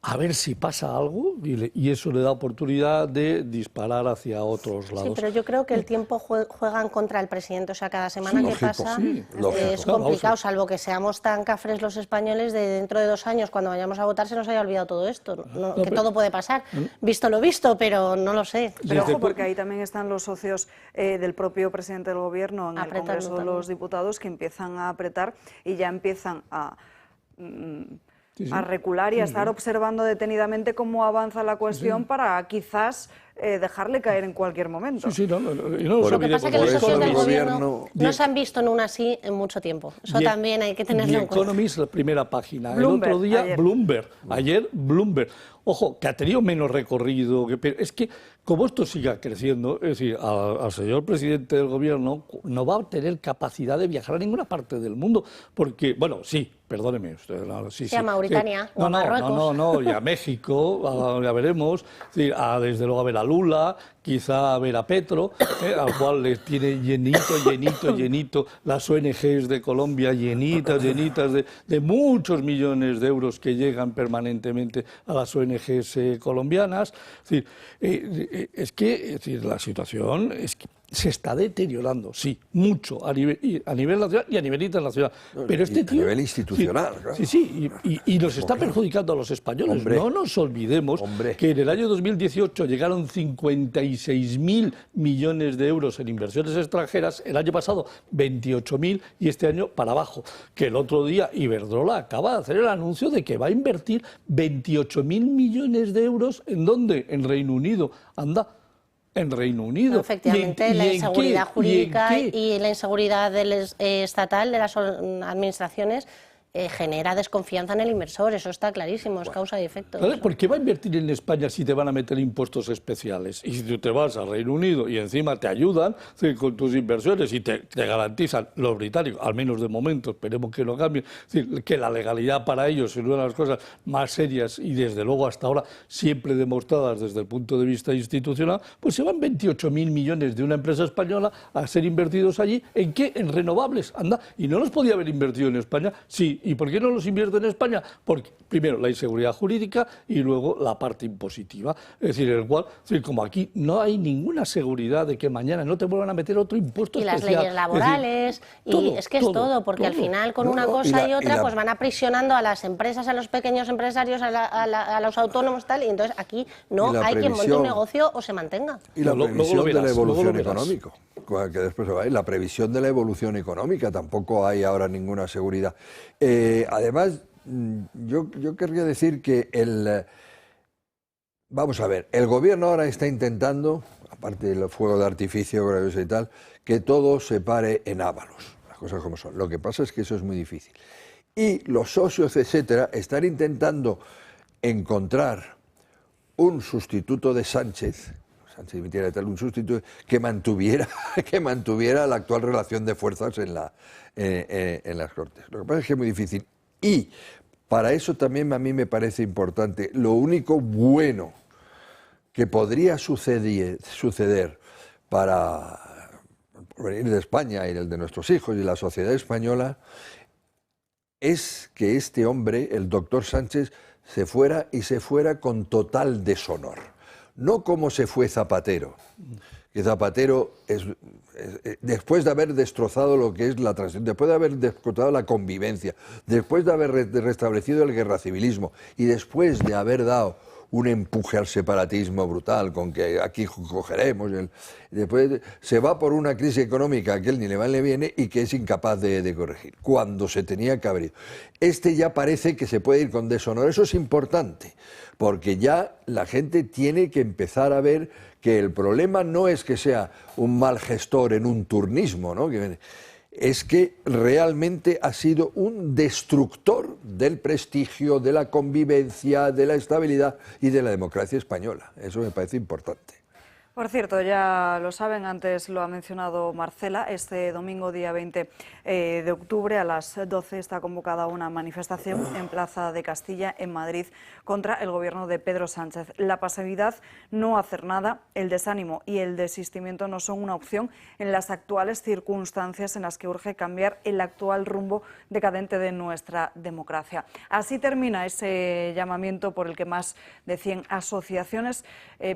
a ver si pasa algo, y eso le da oportunidad de disparar hacia otros lados. Sí, pero yo creo que el tiempo juega en contra del presidente. O sea, cada semana que pasa es complicado, salvo que seamos tan cafres los españoles de dentro de 2 años, cuando vayamos a votar, se nos haya olvidado todo esto. Que todo puede pasar. Visto lo visto, pero no lo sé. Pero ojo, porque ahí también están los socios del propio presidente del Gobierno en el Congreso de los Diputados, que empiezan a apretar y ya empiezan a recular y a estar observando detenidamente cómo avanza la cuestión para quizás dejarle caer en cualquier momento. Lo que pasa es que los socios del gobierno no se han visto en una así en mucho tiempo. Eso también hay que tenerlo en cuenta. Economist, la primera página. Bloomberg, el otro día, ayer Bloomberg. Ojo, que ha tenido menos recorrido. Pero es que, como esto siga creciendo, es decir, al señor presidente del gobierno no va a tener capacidad de viajar a ninguna parte del mundo. Porque, bueno, sí, perdóneme usted. A Mauritania o a Marruecos. No, y a México, ya veremos. Es decir, desde luego a ver a Lula, quizá a ver a Petro, al cual les tiene llenito las ONGs de Colombia, llenitas de muchos millones de euros que llegan permanentemente a las ONGs colombianas. Es decir, la situación es que se está deteriorando, sí, mucho, a nivel nacional y a nivel internacional. Pero este tío, a nivel institucional, claro. Sí, y nos está perjudicando a los españoles. Hombre, no nos olvidemos que en el año 2018 llegaron 56.000 millones de euros en inversiones extranjeras, el año pasado 28.000 y este año para abajo. Que el otro día Iberdrola acaba de hacer el anuncio de que va a invertir 28.000 millones de euros, ¿en dónde? En Reino Unido. Anda. En Reino Unido. No, efectivamente, la inseguridad jurídica y la inseguridad estatal de las administraciones genera desconfianza en el inversor, eso está clarísimo, es causa y efecto. ¿Por qué va a invertir en España si te van a meter impuestos especiales? Y si tú te vas al Reino Unido y encima te ayudan con tus inversiones y te garantizan los británicos, al menos de momento, esperemos que no cambie, es decir, que la legalidad para ellos es una de las cosas más serias y desde luego hasta ahora siempre demostradas desde el punto de vista institucional, pues se van 28.000 millones de una empresa española a ser invertidos allí. ¿En qué? En renovables, anda. Y no los podía haber invertido en España, sí. ¿Y por qué no los invierte en España? Porque, primero, la inseguridad jurídica y luego la parte impositiva. Es decir, como aquí no hay ninguna seguridad de que mañana no te vuelvan a meter otro impuesto especial. Y las leyes laborales, es todo, porque al final con una cosa y otra pues van aprisionando a las empresas, a los pequeños empresarios, a los autónomos tal, y entonces aquí no hay quien monte un negocio o se mantenga. Y la previsión de la evolución económica, que después se va a ir, la previsión de la evolución económica, tampoco hay ahora ninguna seguridad. Además, yo querría decir que vamos a ver, el gobierno ahora está intentando, aparte del fuego de artificio y tal, que todo se pare en Ábalos, las cosas como son. Lo que pasa es que eso es muy difícil. Y los socios, etcétera, están intentando encontrar un sustituto de Sánchez dimitiera y tal, un sustituto que mantuviera la actual relación de fuerzas en las Cortes. Lo que pasa es que es muy difícil. Y para eso también a mí me parece importante, lo único bueno que podría suceder para venir de España y el de nuestros hijos y la sociedad española es que este hombre, el doctor Sánchez, se fuera con total deshonor. No como se fue Zapatero, que Zapatero, después de haber destrozado lo que es la transición, después de haber destrozado la convivencia, después de haber restablecido el guerracivilismo y después de haber dado un empuje al separatismo brutal con que aquí cogeremos, después se va por una crisis económica que él ni le va ni le viene y que es incapaz de corregir, cuando se tenía que haber ido. Este ya parece que se puede ir con deshonor, eso es importante, porque ya la gente tiene que empezar a ver que el problema no es que sea un mal gestor en un turnismo, ¿no? Es que realmente ha sido un destructor del prestigio, de la convivencia, de la estabilidad y de la democracia española. Eso me parece importante. Por cierto, ya lo saben, antes lo ha mencionado Marcela, este domingo día 20 de octubre a las 12 está convocada una manifestación en Plaza de Castilla, en Madrid, contra el gobierno de Pedro Sánchez. La pasividad, no hacer nada, el desánimo y el desistimiento no son una opción en las actuales circunstancias en las que urge cambiar el actual rumbo decadente de nuestra democracia. Así termina ese llamamiento por el que más de 100 asociaciones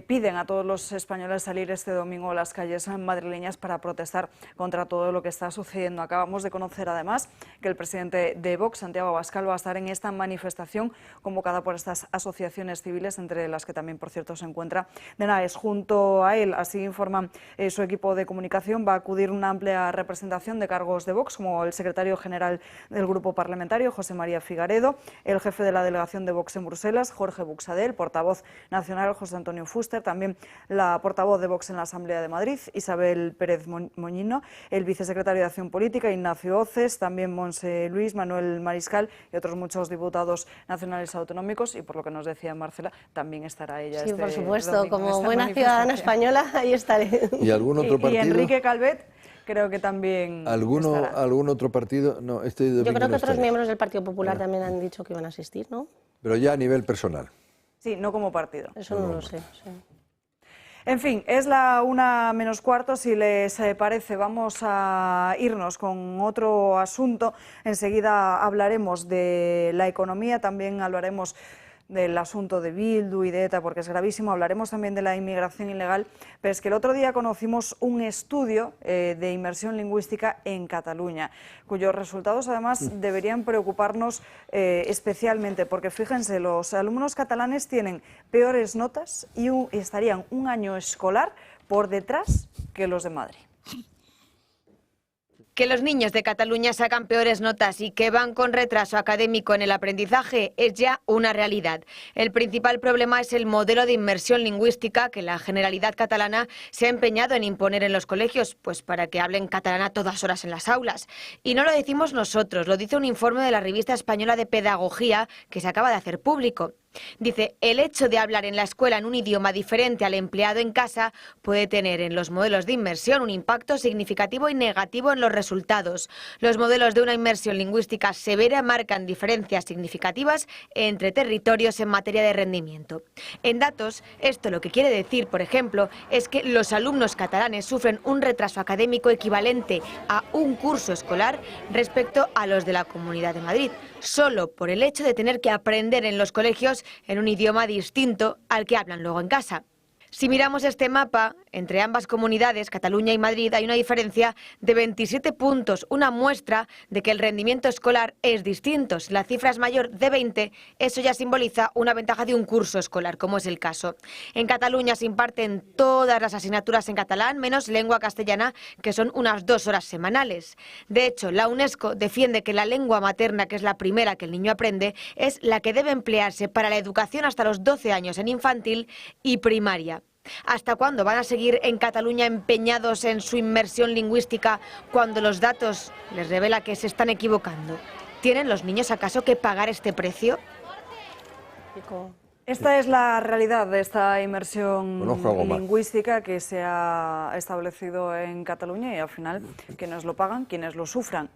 piden a todos los españoles salir este domingo a las calles madrileñas para protestar contra todo lo que está sucediendo. Acabamos de conocer además que el presidente de Vox, Santiago Abascal, va a estar en esta manifestación convocada por estas asociaciones civiles, entre las que también, por cierto, se encuentra Denaes. Junto a él, así informa su equipo de comunicación, va a acudir una amplia representación de cargos de Vox, como el secretario general del grupo parlamentario, José María Figaredo, el jefe de la delegación de Vox en Bruselas, Jorge Buxadé, el portavoz nacional, José Antonio Fuster, también la portavoz de Vox en la Asamblea de Madrid, Isabel Pérez Moñino, el vicesecretario de Acción Política, Ignacio Oces, también Monse Luis, Manuel Mariscal y otros muchos diputados nacionales autonómicos, y por lo que nos decía Marcela, también estará ella. Sí, por supuesto, como buena ciudadana española, ahí estaré. ¿Y algún otro partido? Y Enrique Calvet, creo que también ¿Algún otro partido? No, yo creo que otros miembros del Partido Popular también han dicho que iban a asistir, ¿no? Pero ya a nivel personal. Sí, no como partido. Eso no lo sé. Sí. En fin, es la 1:15, si les parece, vamos a irnos con otro asunto. Enseguida hablaremos de la economía, también hablaremos del asunto de Bildu y de ETA, porque es gravísimo. Hablaremos también de la inmigración ilegal, pero es que el otro día conocimos un estudio de inmersión lingüística en Cataluña, cuyos resultados además deberían preocuparnos especialmente, porque fíjense, los alumnos catalanes tienen peores notas y estarían un año escolar por detrás que los de Madrid. Que los niños de Cataluña sacan peores notas y que van con retraso académico en el aprendizaje es ya una realidad. El principal problema es el modelo de inmersión lingüística que la Generalitat catalana se ha empeñado en imponer en los colegios, pues para que hablen catalán a todas horas en las aulas. Y no lo decimos nosotros, lo dice un informe de la revista española de Pedagogía que se acaba de hacer público. Dice, el hecho de hablar en la escuela en un idioma diferente al empleado en casa puede tener en los modelos de inmersión un impacto significativo y negativo en los resultados. Los modelos de una inmersión lingüística severa marcan diferencias significativas entre territorios en materia de rendimiento. En datos, esto lo que quiere decir, por ejemplo, es que los alumnos catalanes sufren un retraso académico equivalente a un curso escolar respecto a los de la Comunidad de Madrid, solo por el hecho de tener que aprender en los colegios en un idioma distinto al que hablan luego en casa. Si miramos este mapa, entre ambas comunidades, Cataluña y Madrid, hay una diferencia de 27 puntos, una muestra de que el rendimiento escolar es distinto. Si la cifra es mayor de 20, eso ya simboliza una ventaja de un curso escolar, como es el caso. En Cataluña se imparten todas las asignaturas en catalán, menos lengua castellana, que son unas 2 horas semanales. De hecho, la UNESCO defiende que la lengua materna, que es la primera que el niño aprende, es la que debe emplearse para la educación hasta los 12 años en infantil y primaria. ¿Hasta cuándo van a seguir en Cataluña empeñados en su inmersión lingüística cuando los datos les revela que se están equivocando? ¿Tienen los niños acaso que pagar este precio? Esta es la realidad de esta inmersión lingüística que se ha establecido en Cataluña y al final quienes lo pagan, quienes lo sufren,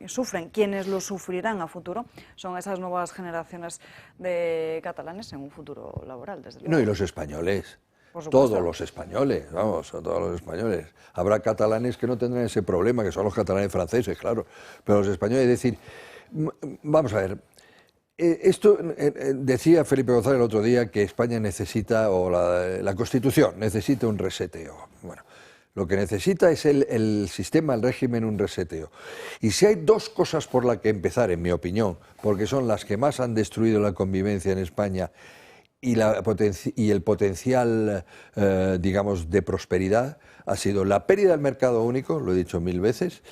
quienes lo sufrirán a futuro son esas nuevas generaciones de catalanes en un futuro laboral, desde luego. No, y los españoles. Todos los españoles, vamos, todos los españoles. Habrá catalanes que no tendrán ese problema, que son los catalanes franceses, claro, pero los españoles, es decir, vamos a ver, esto decía Felipe González el otro día que España necesita, o la Constitución necesita un reseteo. Bueno, lo que necesita es el sistema, el régimen, un reseteo. Y si hay dos cosas por las que empezar, en mi opinión, porque son las que más han destruido la convivencia en España y el potencial, digamos, de prosperidad, ha sido la pérdida del mercado único, lo he dicho 1000 veces,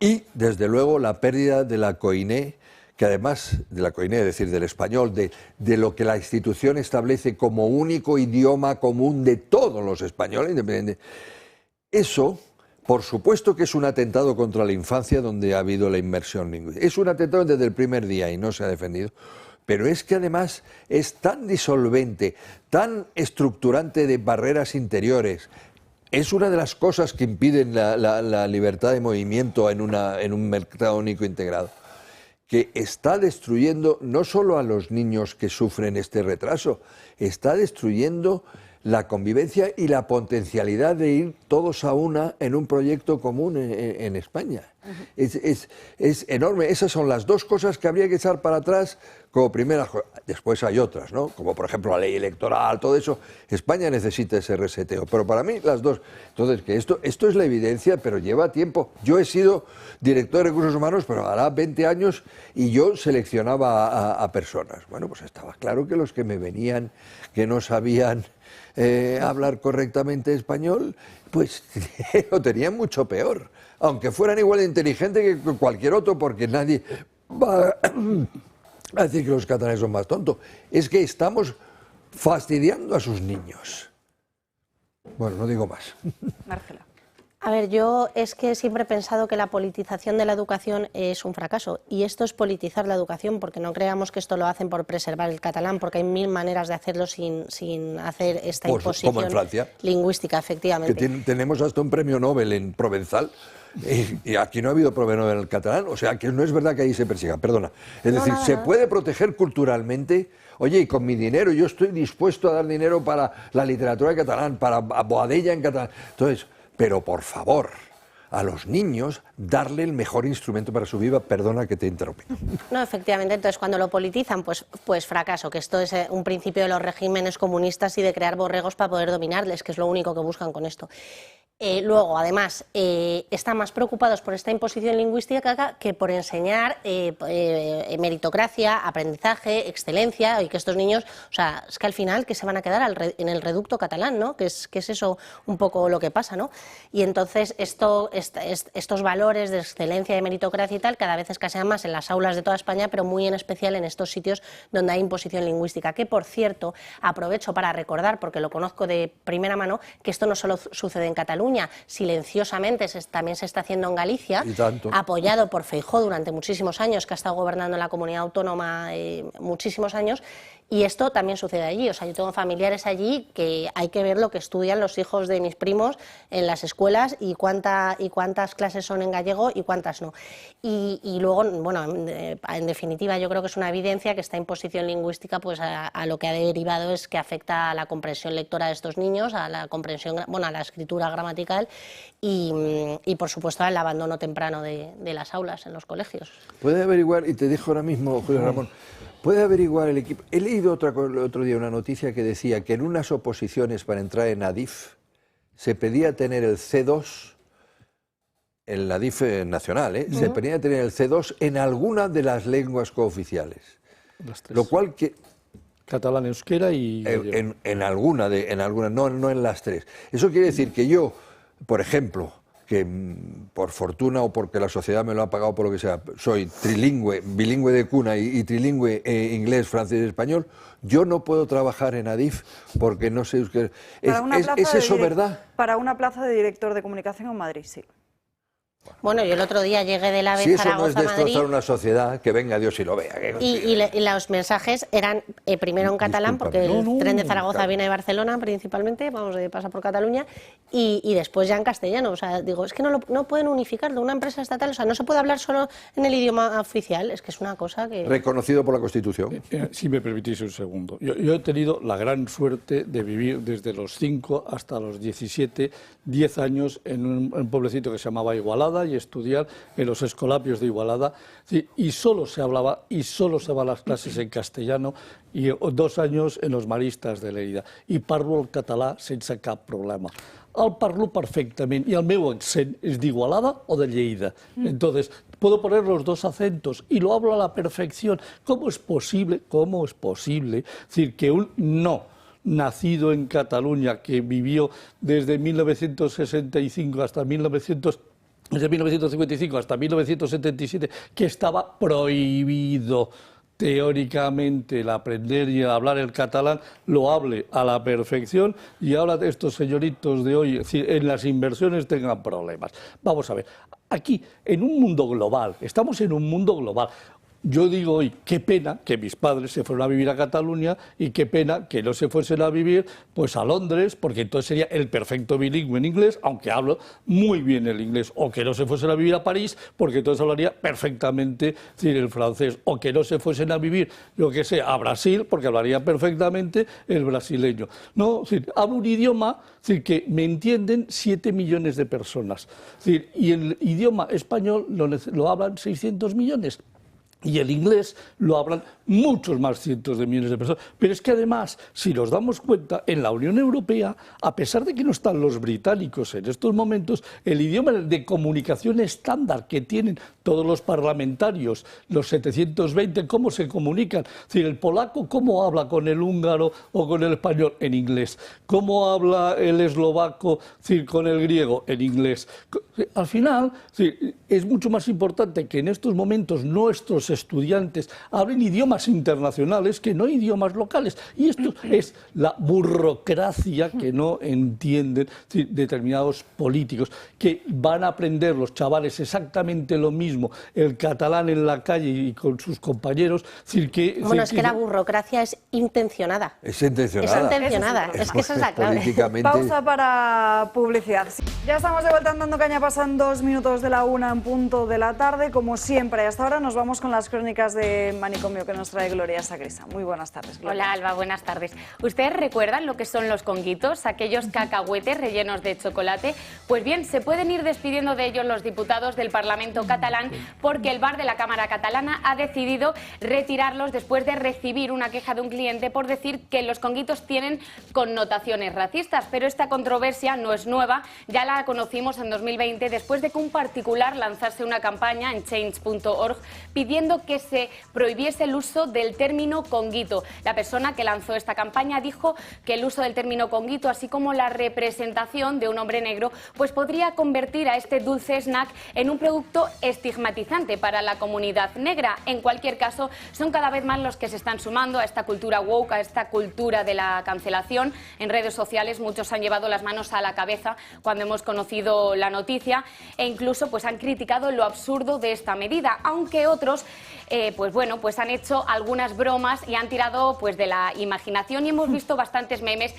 y, desde luego, la pérdida de la coiné, que además de la coiné, es decir, del español, de lo que la institución establece como único idioma común de todos los españoles, independiente. Eso, por supuesto que es un atentado contra la infancia donde ha habido la inmersión lingüística. Es un atentado desde el primer día y no se ha defendido. Pero es que además es tan disolvente, tan estructurante de barreras interiores. Es una de las cosas que impiden la libertad de movimiento en un mercado único integrado, que está destruyendo no solo a los niños que sufren este retraso, está destruyendo la convivencia y la potencialidad de ir todos a una en un proyecto común en España. Es enorme. Esas son las dos cosas que habría que echar para atrás como primera. Después hay otras, ¿no? Como por ejemplo la ley electoral, todo eso. España necesita ese reseteo. Pero para mí las dos. Entonces, que esto es la evidencia, pero lleva tiempo. Yo he sido director de recursos humanos, pero hará 20 años y yo seleccionaba a personas. Bueno, pues estaba claro que los que me venían, que no sabían hablar correctamente español, pues lo tenían mucho peor, aunque fueran igual de inteligentes que cualquier otro, porque nadie va a decir que los catalanes son más tontos. Es que estamos fastidiando a sus niños. Bueno, no digo más. Marcela. A ver, yo es que siempre he pensado que la politización de la educación es un fracaso, y esto es politizar la educación, porque no creamos que esto lo hacen por preservar el catalán, porque hay 1000 maneras de hacerlo sin hacer esta imposición como en Francia, lingüística, efectivamente. Que tenemos hasta un premio Nobel en Provenzal, y aquí no ha habido premio Nobel en el catalán, o sea que no es verdad que ahí se persiga, perdona. Es decir, se puede proteger culturalmente. Oye, y con mi dinero, yo estoy dispuesto a dar dinero para la literatura en catalán, para Boadella en catalán. Entonces, pero por favor, a los niños darle el mejor instrumento para su vida. Perdona que te interrumpa. No, efectivamente, entonces cuando lo politizan, pues fracaso, que esto es un principio de los regímenes comunistas y de crear borregos para poder dominarles, que es lo único que buscan con esto. Luego, además, están más preocupados por esta imposición lingüística que por enseñar meritocracia, aprendizaje, excelencia, y que estos niños, o sea, es que al final que se van a quedar en el reducto catalán, ¿no? Que es eso un poco lo que pasa, ¿no? Y entonces estos valores de excelencia, de meritocracia y tal, cada vez escasean más en las aulas de toda España, pero muy en especial en estos sitios donde hay imposición lingüística, que por cierto, aprovecho para recordar, porque lo conozco de primera mano, que esto no solo sucede en Cataluña, silenciosamente también se está haciendo en Galicia, apoyado por Feijóo durante muchísimos años, que ha estado gobernando en la comunidad autónoma muchísimos años, y esto también sucede allí. O sea, yo tengo familiares allí que hay que ver lo que estudian los hijos de mis primos en las escuelas y cuántas clases son en gallego y cuántas no. Y luego, bueno, en definitiva, yo creo que es una evidencia que esta imposición lingüística, pues a lo que ha derivado es que afecta a la comprensión lectora de estos niños, a la comprensión, bueno, a la escritura gramatical y por supuesto al abandono temprano de las aulas en los colegios. Puede averiguar, y te dejo ahora mismo, Julio Ramón, puede averiguar el equipo. He leído otro día una noticia que decía que en unas oposiciones para entrar en ADIF se pedía tener el C2, el ADIF nacional, se pedía tener el C2 en alguna de las lenguas cooficiales. Lo cual que... Catalán, euskera y... En alguna, no en las tres. Eso quiere decir que yo, por ejemplo, que por fortuna o porque la sociedad me lo ha pagado por lo que sea, soy trilingüe, bilingüe de cuna y trilingüe inglés, francés y español, yo no puedo trabajar en ADIF porque no sé euskera. ¿Es eso verdad? Para una plaza de director de comunicación en Madrid, sí. Bueno, yo el otro día llegué del AVE Si eso no es Zaragoza a Madrid. destrozar una sociedad, que venga Dios y lo vea. Y los mensajes eran primero en catalán, porque el tren de Zaragoza viene de Barcelona principalmente, pasa por Cataluña, y después ya en castellano. O sea, digo, es que no pueden unificarlo, una empresa estatal, o sea, no se puede hablar solo en el idioma oficial, es que es una cosa que... Reconocido por la Constitución. Si me permitís un segundo. Yo he tenido la gran suerte de vivir desde los 5 hasta los 17, 10 años en un pueblecito que se llamaba Igualada y estudiar en los escolapios de Igualada, y solo se hablaba y solo se daban las clases en castellano, y 2 años en los maristas de Lleida, i parlo el català sense cap problema. El parlo perfectamente y el meu accent es de Igualada o de Lleida. Entonces, puedo poner los 2 acentos y lo hablo a la perfección. ¿Cómo es posible? ¿Cómo es posible? Es decir, que un no nacido en Cataluña, que vivió desde 1965 hasta 1955 hasta 1977, que estaba prohibido teóricamente el aprender y el hablar el catalán, lo hable a la perfección, y ahora estos señoritos de hoy en las inversiones tengan problemas. Vamos a ver, aquí en un mundo global, estamos en un mundo global. Yo digo hoy, qué pena que mis padres se fueron a vivir a Cataluña y qué pena que no se fuesen a vivir pues a Londres, porque entonces sería el perfecto bilingüe en inglés, aunque hablo muy bien el inglés, o que no se fuesen a vivir a París, porque entonces hablaría perfectamente el francés, o que no se fuesen a vivir, yo qué sé, a Brasil, porque hablaría perfectamente el brasileño. No, hablo un idioma que me entienden 7 millones de personas, y el idioma español lo hablan 600 millones. Y el inglés lo hablan muchos más cientos de millones de personas. Pero es que además, si nos damos cuenta, en la Unión Europea, a pesar de que no están los británicos en estos momentos, el idioma de comunicación estándar que tienen todos los parlamentarios, los 720, ¿cómo se comunican? Es decir, el polaco, ¿cómo habla con el húngaro o con el español? En inglés. ¿Cómo habla el eslovaco con el griego? En inglés. Al final, es mucho más importante que en estos momentos nuestros estudiantes hablen idiomas internacionales que no idiomas locales. Y esto es la burocracia que no entienden determinados políticos, que van a aprender los chavales exactamente lo mismo, el catalán en la calle y con sus compañeros. Es que la burocracia es intencionada. Es intencionada. Es intencionada. Es que esa es la clave. Pausa para publicidad. Ya estamos de vuelta en Dando Caña, pasan 2 minutos de la 1 en punto de la tarde. Como siempre, hasta ahora nos vamos con las crónicas de Manicomio que nos trae Gloria Sagrisa. Muy buenas tardes, Gloria. Hola, Alba, buenas tardes. ¿Ustedes recuerdan lo que son los conguitos, aquellos cacahuetes rellenos de chocolate? Pues bien, se pueden ir despidiendo de ellos los diputados del Parlamento catalán, porque el bar de la Cámara Catalana ha decidido retirarlos después de recibir una queja de un cliente por decir que los conguitos tienen connotaciones racistas. Pero esta controversia no es nueva, ya la conocimos en 2020 después de que un particular lanzase una campaña en change.org pidiendo que se prohibiese el uso del término conguito. La persona que lanzó esta campaña dijo que el uso del término conguito, así como la representación de un hombre negro, pues podría convertir a este dulce snack en un producto estigmatizante para la comunidad negra. En cualquier caso, son cada vez más los que se están sumando a esta cultura woke, a esta cultura de la cancelación. En redes sociales muchos han llevado las manos a la cabeza cuando hemos conocido la noticia, e incluso pues han criticado lo absurdo de esta medida, aunque otros pues han hecho algunas bromas y han tirado pues de la imaginación, y hemos visto bastantes memes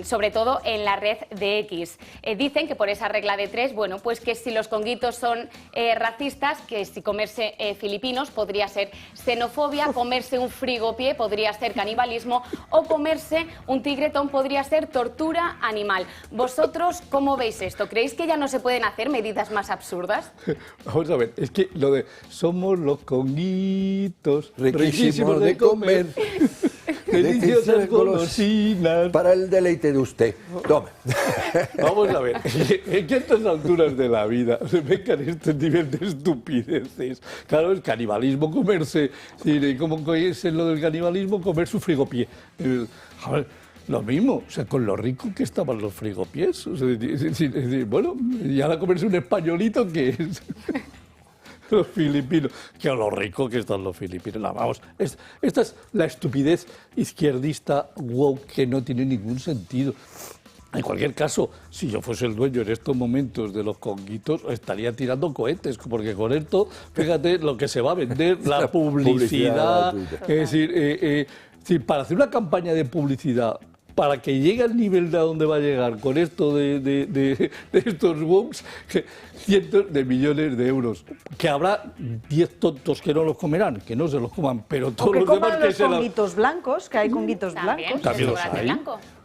sobre todo en la red de X. Dicen que por esa regla de 3, bueno, pues que si los conguitos son racistas, que si comerse filipinos podría ser xenofobia, comerse un frigopié podría ser canibalismo, o comerse un tigretón podría ser tortura animal. ¿Vosotros cómo veis esto? ¿Creéis que ya no se pueden hacer medidas más absurdas? Vamos a ver, es que lo de somos los conguitos riquísimos de comer, deliciosas golosinas. Para el deleite de usted. Toma. Vamos a ver, ¿en qué estas alturas de la vida se vengan este nivel de estupideces? Claro, el canibalismo, comerse, ¿cómo es lo del canibalismo? Comer su frigopié. A ver, lo mismo, o sea, con lo rico que estaban los frigopiés. O sea, bueno, y ahora comerse un españolito, que es los filipinos, que a lo rico que están los filipinos. No, vamos, esta es la estupidez izquierdista woke que no tiene ningún sentido. En cualquier caso, si yo fuese el dueño en estos momentos de los conguitos, estaría tirando cohetes, porque con esto, fíjate lo que se va a vender, la publicidad. Es decir, para hacer una campaña de publicidad, para que llegue al nivel de a donde va a llegar con esto de estos bugs, cientos de millones de euros. Que habrá 10 tontos que no los comerán, que no se los coman, pero todos los demás que se los... conguitos blancos, que hay conguitos blancos. También los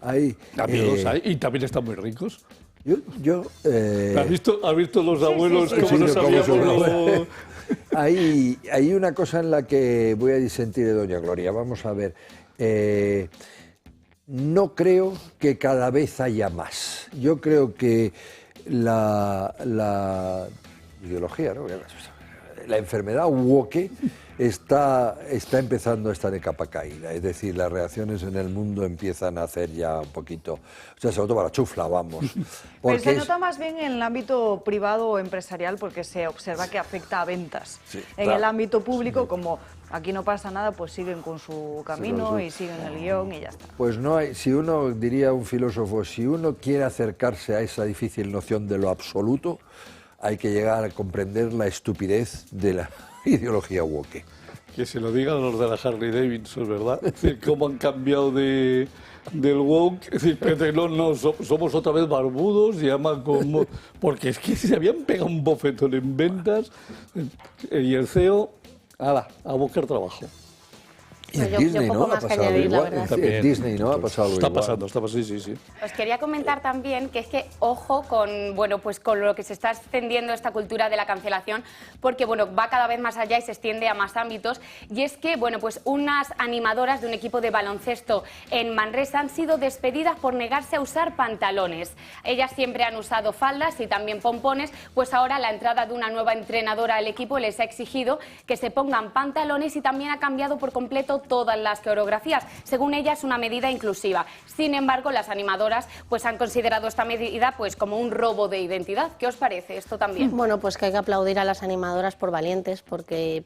hay. También los hay, y también están muy ricos. ¿Has visto los abuelos cómo no sabíamos? Hay una cosa en la que voy a disentir de doña Gloria. Vamos a ver. No creo que cada vez haya más. Yo creo que la ideología, ¿no?, la enfermedad woke está empezando a estar de capa caída. Es decir, las reacciones en el mundo empiezan a hacer ya un poquito... O sea, se lo toma la chufla, vamos. Pero se nota más bien en el ámbito privado o empresarial porque se observa que afecta a ventas. Sí, en claro. el ámbito público, como aquí no pasa nada, pues siguen con su camino y siguen el guión y ya está. Pues no hay, si uno, diría un filósofo, si uno quiere acercarse a esa difícil noción de lo absoluto, hay que llegar a comprender la estupidez de la ideología woke. Que se lo digan los de la Harley Davidson, ¿verdad? Es decir, cómo han cambiado del woke. Es decir, no, somos otra vez barbudos y llaman como... Porque es que se habían pegado un bofetón en ventas y el CEO... ¡Hala! A buscar trabajo. Y en Disney, ¿no? Ha pasado algo igual. En Disney, ¿no? Ha pasado algo igual. Está pasando, sí. Os quería comentar también que es que ojo con, bueno, pues con lo que se está extendiendo esta cultura de la cancelación, porque bueno, va cada vez más allá y se extiende a más ámbitos, y es que, bueno, pues unas animadoras de un equipo de baloncesto en Manresa han sido despedidas por negarse a usar pantalones. Ellas siempre han usado faldas y también pompones, pues ahora la entrada de una nueva entrenadora al equipo les ha exigido que se pongan pantalones y también ha cambiado por completo todas las coreografías. Según ella, es una medida inclusiva. Sin embargo, las animadoras pues han considerado esta medida pues como un robo de identidad. ¿Qué os parece esto también? Bueno, pues que hay que aplaudir a las animadoras por valientes, porque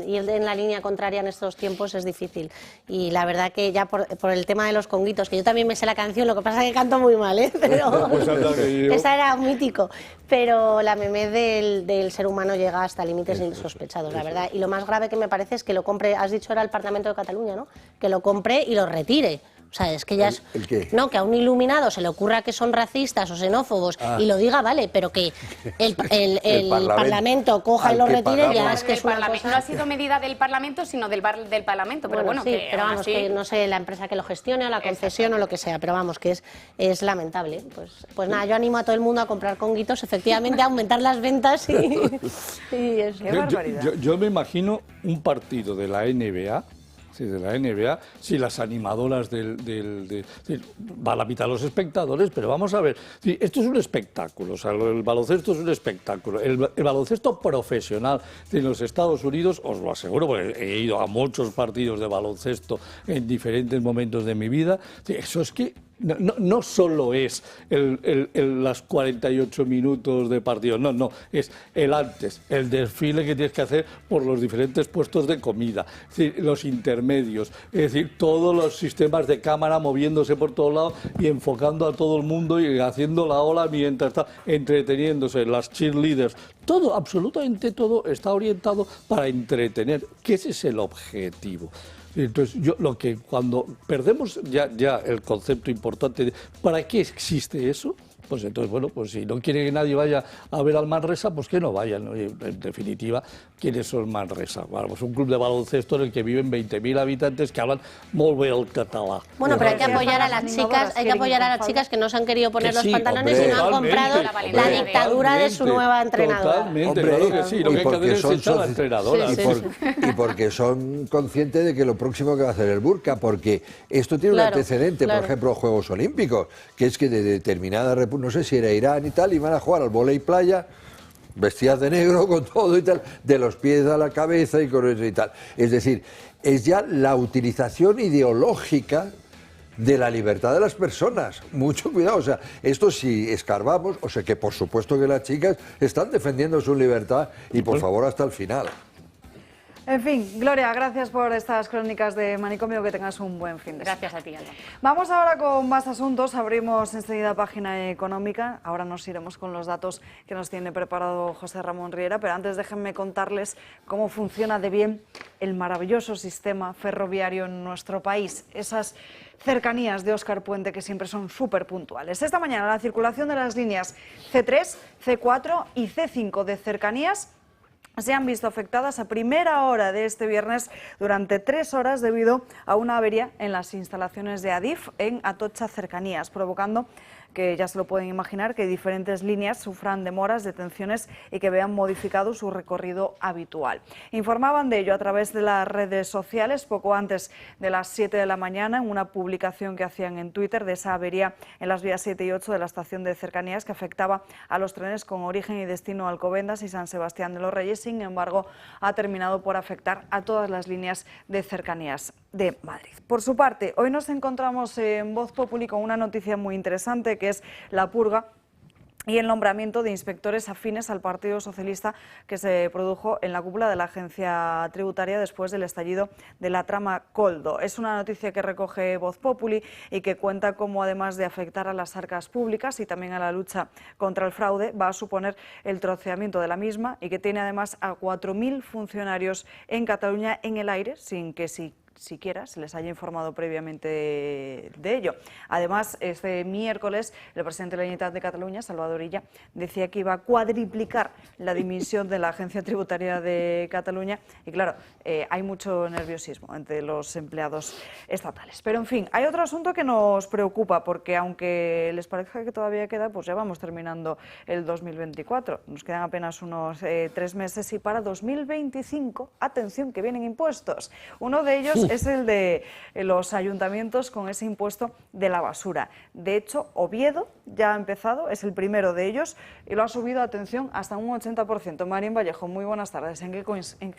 ir en la línea contraria en estos tiempos es difícil. Y la verdad que ya por el tema de los conguitos, que yo también me sé la canción, lo que pasa es que canto muy mal, ¿eh? Pero esa era un mítico. Pero la meme del ser humano llega hasta límites insospechados, la verdad. Y lo más grave que me parece es que lo compre, has dicho era el Parlamento de Cataluña, ¿no? Que lo compre y lo retire. O sea, es que ya es... ¿El qué? No, que a un iluminado se le ocurra que son racistas o xenófobos y lo diga, vale, pero que el Parlamento coja y lo retire, ya es que es una cosa... No ha sido medida del Parlamento, sino del Parlamento, pero bueno, sí, que pero vamos, así... que no sé, la empresa que lo gestione o la concesión o lo que sea, pero vamos, que es lamentable. Pues nada, yo animo a todo el mundo a comprar conguitos, efectivamente, a aumentar las ventas y eso. Qué barbaridad. Yo me imagino un partido de la NBA, si las animadoras va a la mitad de los espectadores, pero vamos a ver, esto es un espectáculo, o sea, el baloncesto es un espectáculo, el baloncesto profesional en los Estados Unidos, os lo aseguro, porque he ido a muchos partidos de baloncesto en diferentes momentos de mi vida, eso es que no solo es las 48 minutos de partido, no, es el antes, el desfile que tienes que hacer por los diferentes puestos de comida, es decir, los intermedios, es decir, todos los sistemas de cámara moviéndose por todos lados y enfocando a todo el mundo y haciendo la ola mientras está entreteniéndose, las cheerleaders, todo, absolutamente todo está orientado para entretener, que ese es el objetivo. Entonces, cuando perdemos ya el concepto importante de ¿para qué existe eso? Pues entonces, bueno, pues si no quiere que nadie vaya a ver al Manresa, pues que no vayan, ¿no? En definitiva, ¿quiénes son Manresa? Bueno, pues un club de baloncesto en el que viven 20.000 habitantes que hablan molt bé el català. Bueno, pero hay que apoyar a las chicas, que no se han querido poner los pantalones y no han comprado la dictadura de su nueva entrenadora. Totalmente, claro que sí, lo que hay que hacer es echar a la entrenadora. Y porque son conscientes de que lo próximo que va a hacer el burka, porque esto tiene un antecedente, por ejemplo, los Juegos Olímpicos, que es que de determinada república, no sé si era Irán y tal, iban a jugar al vóley playa, vestidas de negro con todo y tal, de los pies a la cabeza y con eso y tal. Es decir, es ya la utilización ideológica de la libertad de las personas. Mucho cuidado, o sea, esto si escarbamos, o sea que por supuesto que las chicas están defendiendo su libertad y por favor hasta el final. En fin, Gloria, gracias por estas crónicas de Manicomio, que tengas un buen fin de semana. Gracias a ti, Alba. Vamos ahora con más asuntos, abrimos enseguida página económica, ahora nos iremos con los datos que nos tiene preparado José Ramón Riera, pero antes déjenme contarles cómo funciona de bien el maravilloso sistema ferroviario en nuestro país, esas cercanías de Óscar Puente que siempre son súper puntuales. Esta mañana la circulación de las líneas C3, C4 y C5 de cercanías se han visto afectadas a primera hora de este viernes durante 3 horas debido a una avería en las instalaciones de Adif en Atocha Cercanías, provocando que ya se lo pueden imaginar que diferentes líneas sufran demoras, detenciones y que vean modificado su recorrido habitual. Informaban de ello a través de las redes sociales poco antes de las 7 de la mañana en una publicación que hacían en Twitter de esa avería en las vías 7 y 8 de la estación de Cercanías que afectaba a los trenes con origen y destino a Alcobendas y San Sebastián de los Reyes. Sin embargo, ha terminado por afectar a todas las líneas de Cercanías de Madrid. Por su parte, hoy nos encontramos en Voz Populi con una noticia muy interesante que es la purga y el nombramiento de inspectores afines al Partido Socialista que se produjo en la cúpula de la agencia tributaria después del estallido de la trama Koldo. Es una noticia que recoge Voz Populi y que cuenta cómo, además de afectar a las arcas públicas y también a la lucha contra el fraude, va a suponer el troceamiento de la misma y que tiene además a 4.000 funcionarios en Cataluña en el aire sin que siquiera se les haya informado previamente de ello. Además, este miércoles, el presidente de la Generalitat de Cataluña, Salvador Illa, decía que iba a cuadriplicar la dimisión de la Agencia Tributaria de Cataluña y, claro, hay mucho nerviosismo entre los empleados estatales. Pero, en fin, hay otro asunto que nos preocupa porque, aunque les parezca que todavía queda, pues ya vamos terminando el 2024. Nos quedan apenas unos 3 meses y para 2025, atención, que vienen impuestos. Uno de ellos es el de los ayuntamientos con ese impuesto de la basura. De hecho, Oviedo ya ha empezado, es el primero de ellos y lo ha subido, atención, hasta un 80%. Marín Vallejo, muy buenas tardes. ¿En qué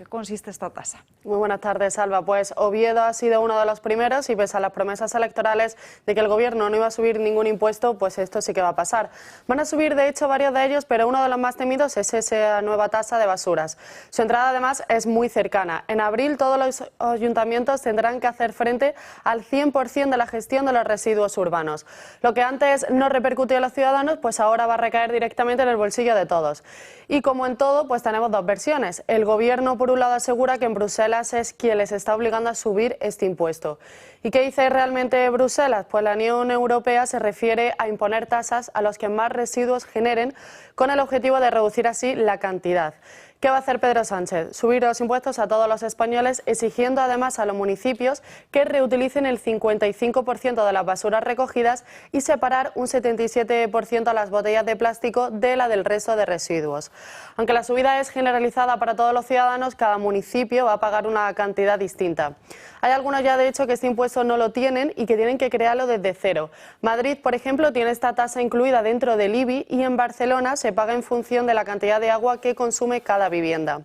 consiste esta tasa? Muy buenas tardes, Alba. Pues Oviedo ha sido uno de los primeros y pese a las promesas electorales de que el gobierno no iba a subir ningún impuesto, pues esto sí que va a pasar. Van a subir, de hecho, varios de ellos, pero uno de los más temidos es esa nueva tasa de basuras. Su entrada, además, es muy cercana. En abril, todos los ayuntamientos tendrán que hacer frente al 100% de la gestión de los residuos urbanos. Lo que antes no repercutía a los ciudadanos, pues ahora va a recaer directamente en el bolsillo de todos. Y como en todo, pues tenemos dos versiones. El gobierno, por un lado, asegura que en Bruselas es quien les está obligando a subir este impuesto. ¿Y qué dice realmente Bruselas? Pues la Unión Europea se refiere a imponer tasas a los que más residuos generen con el objetivo de reducir así la cantidad. ¿Qué va a hacer Pedro Sánchez? Subir los impuestos a todos los españoles, exigiendo además a los municipios que reutilicen el 55% de las basuras recogidas y separar un 77% a las botellas de plástico de la del resto de residuos. Aunque la subida es generalizada para todos los ciudadanos, cada municipio va a pagar una cantidad distinta. Hay algunos ya, de hecho, que este impuesto no lo tienen y que tienen que crearlo desde cero. Madrid, por ejemplo, tiene esta tasa incluida dentro del IBI y en Barcelona se paga en función de la cantidad de agua que consume cada vivienda.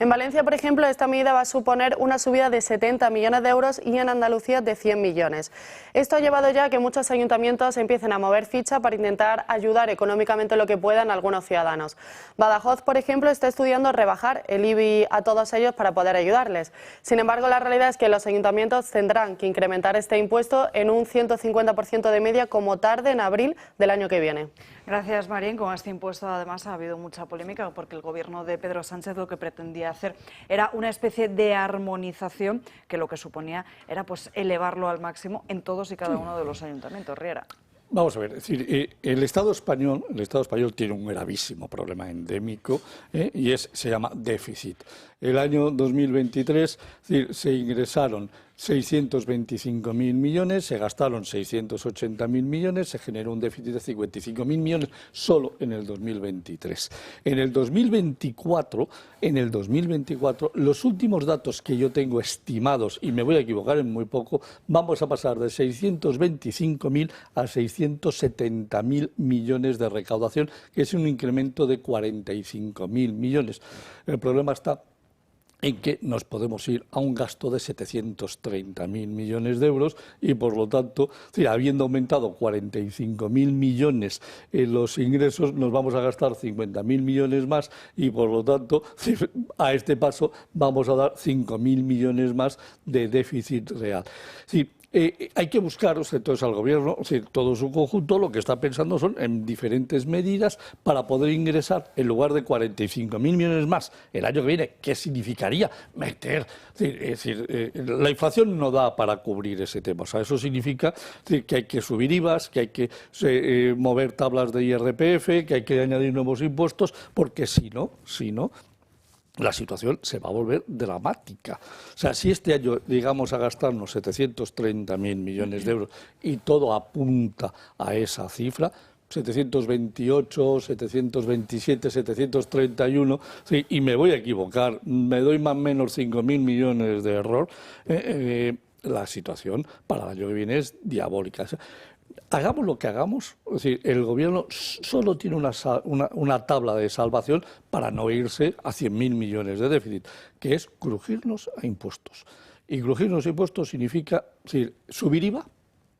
En Valencia, por ejemplo, esta medida va a suponer una subida de 70 millones de euros y en Andalucía de 100 millones. Esto ha llevado ya a que muchos ayuntamientos empiecen a mover ficha para intentar ayudar económicamente lo que puedan a algunos ciudadanos. Badajoz, por ejemplo, está estudiando rebajar el IBI a todos ellos para poder ayudarles. Sin embargo, la realidad es que los ayuntamientos tendrán que incrementar este impuesto en un 150% de media como tarde en abril del año que viene. Gracias, Marín. Con este impuesto, además, ha habido mucha polémica porque el gobierno de Pedro Sánchez lo que pretendía hacer era una especie de armonización que lo que suponía era pues elevarlo al máximo en todos y cada uno de los ayuntamientos. Riera. Vamos a ver, es decir, el Estado español tiene un gravísimo problema endémico y se llama déficit. El año 2023 es decir, se ingresaron 625.000 millones, se gastaron 680.000 millones, se generó un déficit de 55.000 millones solo en el 2023. En el 2024, los últimos datos que yo tengo estimados, y me voy a equivocar en muy poco, vamos a pasar de 625.000 a 670.000 millones de recaudación, que es un incremento de 45.000 millones. El problema está en que nos podemos ir a un gasto de 730.000 millones de euros y, por lo tanto, habiendo aumentado 45.000 millones en los ingresos, nos vamos a gastar 50.000 millones más y, por lo tanto, a este paso vamos a dar 5.000 millones más de déficit real. Sí, hay que buscar, entonces, al Gobierno, todo su conjunto, lo que está pensando son en diferentes medidas para poder ingresar, en lugar de 45.000 millones más el año que viene, ¿qué significaría meter? Es decir, la inflación no da para cubrir ese tema. O sea, eso significa que hay que subir IVAs, que hay que mover tablas de IRPF, que hay que añadir nuevos impuestos, porque si no, la situación se va a volver dramática. O sea, si este año llegamos a gastarnos 730.000 millones de euros y todo apunta a esa cifra, 728, 727, 731, sí, y me voy a equivocar, me doy más o menos 5.000 millones de error, la situación para el año que viene es diabólica. O sea, hagamos lo que hagamos, es decir, el Gobierno solo tiene una tabla de salvación para no irse a 100.000 millones de déficit, que es crujirnos a impuestos. Y crujirnos a impuestos significa subir IVA,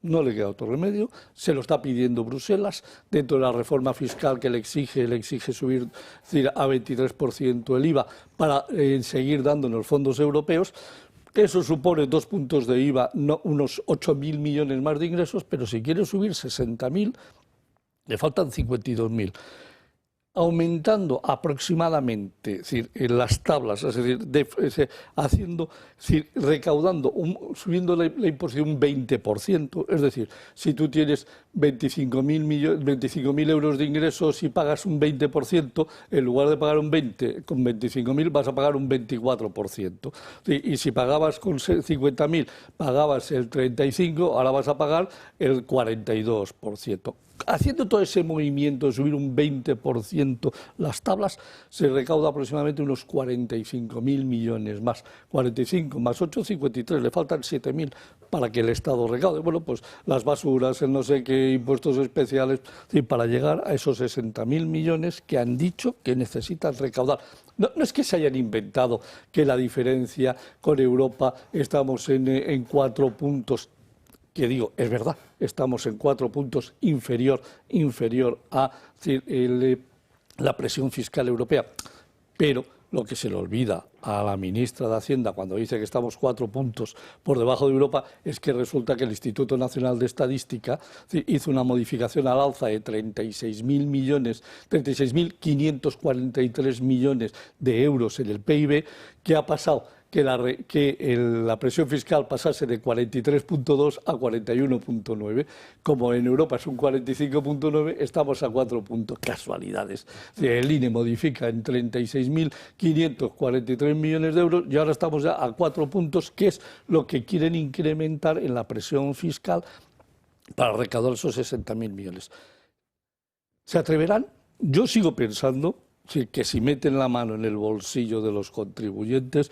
no le queda otro remedio, se lo está pidiendo Bruselas, dentro de la reforma fiscal que le exige subir a 23% el IVA para seguir dándonos fondos europeos. Eso supone 2 puntos de IVA, unos 8.000 millones más de ingresos, pero si quiere subir 60.000, le faltan 52.000. Aumentando aproximadamente, en las tablas, es decir, recaudando, subiendo la imposición un 20%, es decir, si tú tienes 25.000 euros de ingresos y pagas un 20%, en lugar de pagar un 20, con 25.000 vas a pagar un 24%. Y si pagabas con 50.000, pagabas el 35%, ahora vas a pagar el 42%. Haciendo todo ese movimiento de subir un 20% las tablas, se recauda aproximadamente unos 45.000 millones más. 45 más 8, 53, le faltan 7.000 para que el Estado recaude. Bueno, pues las basuras, el no sé qué, impuestos especiales, para llegar a esos 60.000 millones que han dicho que necesitan recaudar. No es que se hayan inventado que la diferencia con Europa estamos en 4 puntos. Que digo, es verdad, estamos en 4 puntos inferior a la presión fiscal europea, pero lo que se le olvida a la ministra de Hacienda cuando dice que estamos 4 puntos por debajo de Europa es que resulta que el Instituto Nacional de Estadística hizo una modificación al alza de 36.543 millones de euros en el PIB, que ha pasado que la presión fiscal pasase de 43,2 a 41,9. Como en Europa es un 45,9, estamos a 4 puntos. Casualidades. El INE modifica en 36.543 millones de euros y ahora estamos ya a 4 puntos, que es lo que quieren incrementar en la presión fiscal para recaudar esos 60.000 millones. ¿Se atreverán? Yo sigo pensando que si meten la mano en el bolsillo de los contribuyentes,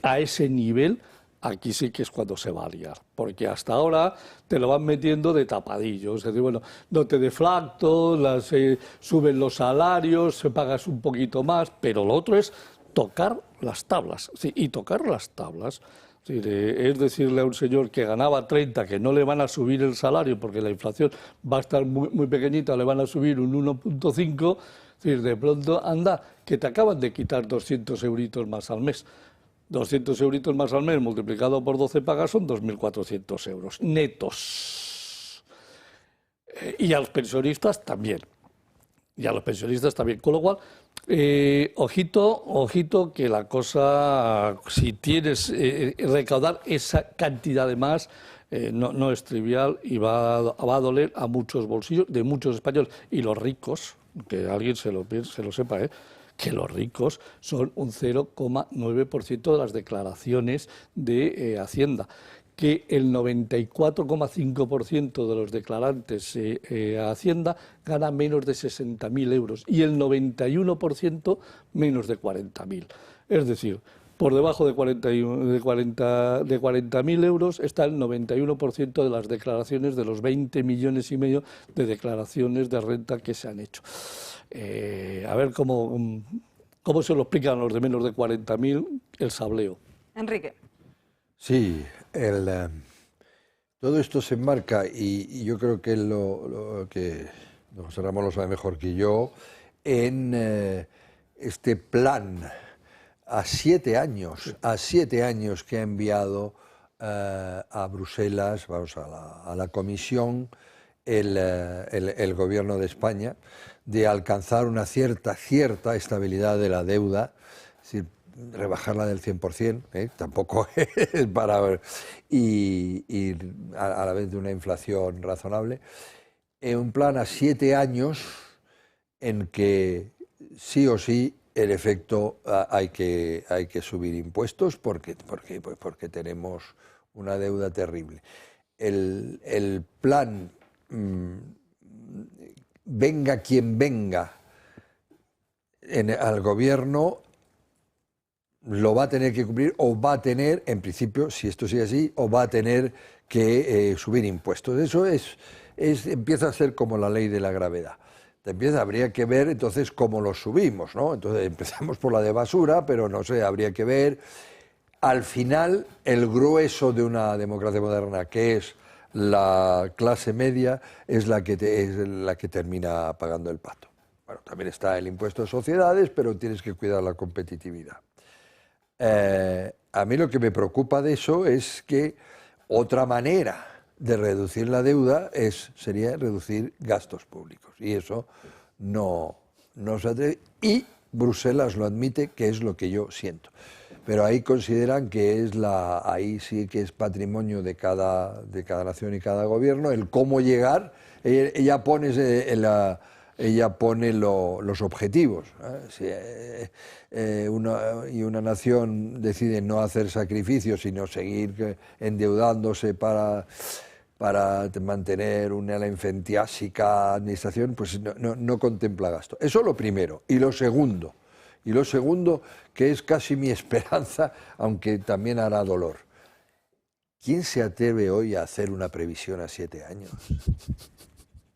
a ese nivel, aquí sí que es cuando se va a liar, porque hasta ahora te lo van metiendo de tapadillo, es decir, bueno, no te deflacto, suben los salarios, pagas un poquito más, pero lo otro es tocar las tablas, y tocar las tablas. Es decirle a un señor que ganaba 30 que no le van a subir el salario porque la inflación va a estar muy pequeñita, le van a subir un 1,5, de pronto anda, que te acaban de quitar 200 euritos más al mes. 200 euritos más al mes multiplicado por 12 pagas son 2.400 euros netos. Y a los pensionistas también. Con lo cual, ojito que la cosa, si tienes recaudar esa cantidad de más, no es trivial y va a doler a muchos bolsillos de muchos españoles. Y los ricos, que alguien se lo sepa, que los ricos son un 0,9% de las declaraciones de Hacienda, que el 94,5% de los declarantes a Hacienda gana menos de 60.000 euros y el 91% menos de 40.000. Es decir, por debajo de 40.000 euros está el 91% de las declaraciones de los 20,5 millones de declaraciones de renta que se han hecho. A ver cómo ¿Cómo se lo explican a los de menos de 40.000 el sableo? Enrique. Sí, todo esto se enmarca, y yo creo que lo que don José Ramón lo sabe mejor que yo, en este plan a 7 años que ha enviado a Bruselas, vamos, a la Comisión, el Gobierno de España, de alcanzar una cierta estabilidad de la deuda, es decir, rebajarla del 100%, tampoco es para... y a la vez de una inflación razonable. Un plan a 7 años en que sí o sí el efecto hay que subir impuestos porque tenemos una deuda terrible. El plan, venga quien venga al gobierno, lo va a tener que cumplir, o va a tener, en principio, si esto sigue así, o va a tener que subir impuestos. Eso empieza a ser como la ley de la gravedad. Habría que ver entonces cómo los subimos, ¿no? Entonces empezamos por la de basura, pero no sé, habría que ver. Al final, el grueso de una democracia moderna, que es la clase media, es la que termina pagando el pato. Bueno, también está el impuesto de sociedades, pero tienes que cuidar la competitividad. A mí lo que me preocupa de eso es que otra manera de reducir la deuda sería reducir gastos públicos, y eso no se atreve, y Bruselas lo admite, que es lo que yo siento. Pero ahí consideran que ahí sí que es patrimonio de cada nación y cada gobierno el cómo llegar. Ella pone los objetivos. Si una nación decide no hacer sacrificios, sino seguir endeudándose para mantener una enfatiásica administración, pues no contempla gasto. Eso es lo primero. Y lo segundo, que es casi mi esperanza, aunque también hará dolor. ¿Quién se atreve hoy a hacer una previsión a 7 años?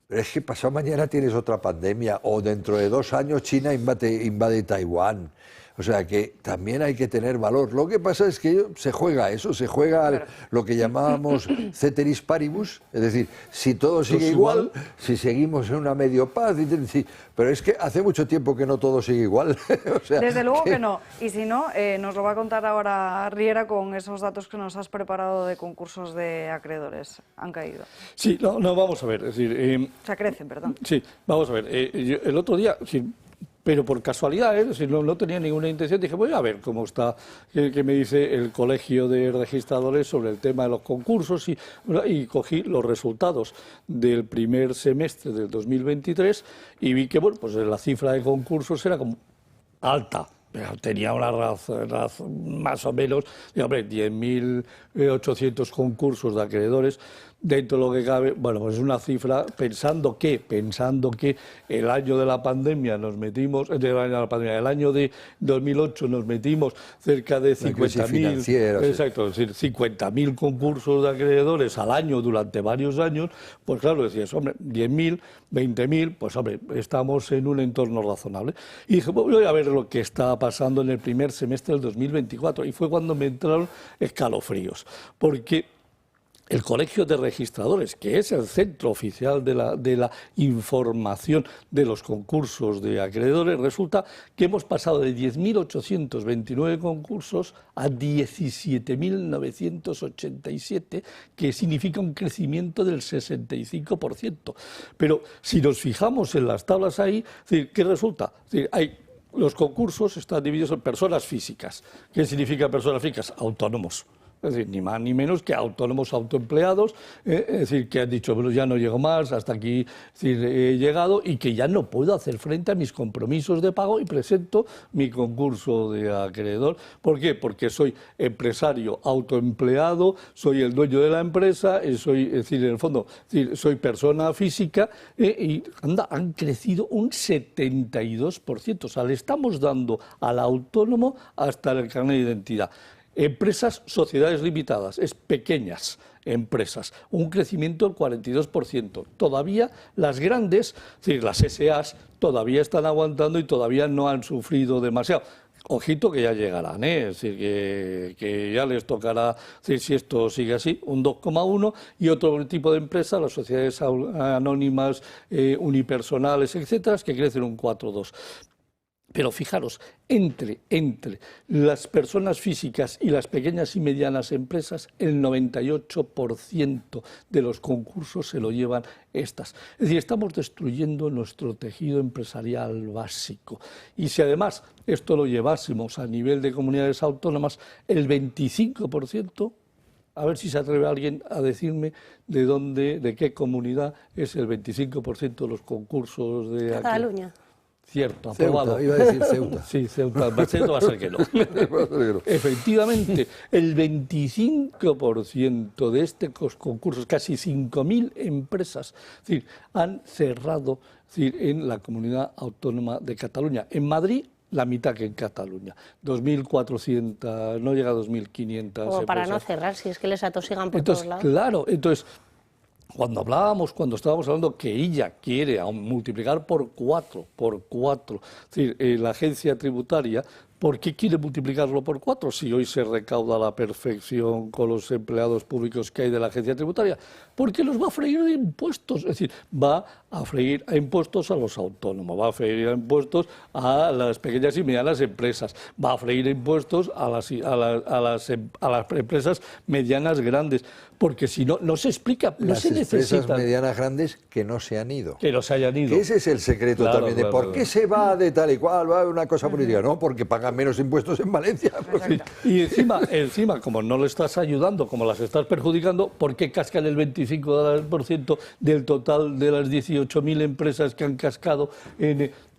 Pero es que pasado mañana tienes otra pandemia, o dentro de 2 años China invade Taiwán. O sea que también hay que tener valor. Lo que pasa es que se juega lo que llamábamos ceteris paribus, es decir, si todo sigue igual, si seguimos en una medio paz, pero es que hace mucho tiempo que no todo sigue igual. O sea, desde luego que no, y si no, nos lo va a contar ahora Riera con esos datos que nos has preparado de concursos de acreedores. Han caído. Sí, no, vamos a ver, es decir... o sea, crecen, perdón. Sí, vamos a ver, el otro día... Pero por casualidad, no tenía ninguna intención, dije, voy a ver cómo está, qué me dice el Colegio de Registradores sobre el tema de los concursos, y cogí los resultados del primer semestre del 2023 y vi que, bueno, pues la cifra de concursos era como alta. Pero tenía una razón más o menos, 10.800 concursos de acreedores. Dentro de lo que cabe, bueno, pues es una cifra, pensando que el año de la pandemia el año de 2008 nos metimos cerca de 50.000, exacto, es decir, 50.000 concursos de acreedores al año durante varios años, pues claro, decías, hombre, 10.000, 20.000, pues hombre, estamos en un entorno razonable. Y dije, pues voy a ver lo que está pasando en el primer semestre del 2024, y fue cuando me entraron escalofríos, porque el Colegio de Registradores, que es el centro oficial de la información de los concursos de acreedores, resulta que hemos pasado de 10.829 concursos a 17.987, que significa un crecimiento del 65%. Pero si nos fijamos en las tablas ahí, ¿qué resulta? Los concursos están divididos en personas físicas. ¿Qué significa personas físicas? Autónomos. Es decir, ni más ni menos que autónomos autoempleados, es decir, que han dicho, bueno, ya no llego más, hasta aquí he llegado, y que ya no puedo hacer frente a mis compromisos de pago y presento mi concurso de acreedor. ¿Por qué? Porque soy empresario autoempleado, soy el dueño de la empresa, soy, es decir, en el fondo, soy persona física, y han crecido un 72%. O sea, le estamos dando al autónomo hasta el carnet de identidad. Empresas, sociedades limitadas, es pequeñas. empresas, un crecimiento del 42%. Todavía las grandes, es decir, las SAs, todavía están aguantando y todavía no han sufrido demasiado. Ojito que ya llegarán, es decir, que ya les tocará, decir, si esto sigue así, un 2,1, y otro tipo de empresas, las sociedades anónimas, unipersonales, etcétera, que crecen un 4,2. Pero fijaros, entre las personas físicas y las pequeñas y medianas empresas, el 98% de los concursos se lo llevan estas. Es decir, estamos destruyendo nuestro tejido empresarial básico. Y si además esto lo llevásemos a nivel de comunidades autónomas, el 25%, a ver si se atreve alguien a decirme de qué comunidad es el 25% de los concursos de Cataluña. Cierto, aprobado. Ceuta, iba a decir Ceuta. Sí, Ceuta va a ser que no. Efectivamente, el 25% de estos concursos, casi 5.000 empresas, es decir, han cerrado, es decir, en la comunidad autónoma de Cataluña. En Madrid, la mitad que en Cataluña. 2.400, no llega a 2.500. Como para no cerrar, si es que les atosigan por todos lados. Claro, entonces, cuando estábamos hablando que ella quiere multiplicar por cuatro, es decir, la agencia tributaria, ¿por qué quiere multiplicarlo por 4 si hoy se recauda a la perfección con los empleados públicos que hay de la agencia tributaria? Porque los va a freír de impuestos, es decir, va a freír a impuestos a los autónomos, va a freír a impuestos a las pequeñas y medianas empresas, va a freír impuestos a las empresas medianas grandes, porque si no, no se explica, no se necesitan. Las empresas medianas grandes que no se han ido. Que no se hayan ido. Que ese es el secreto también de por qué se va de tal y cual, va una cosa política, no, porque pagan menos impuestos en Valencia. Sí. Y encima, como no le estás ayudando, como las estás perjudicando, ¿por qué cascan el 25% del total de las 18.000 empresas que han cascado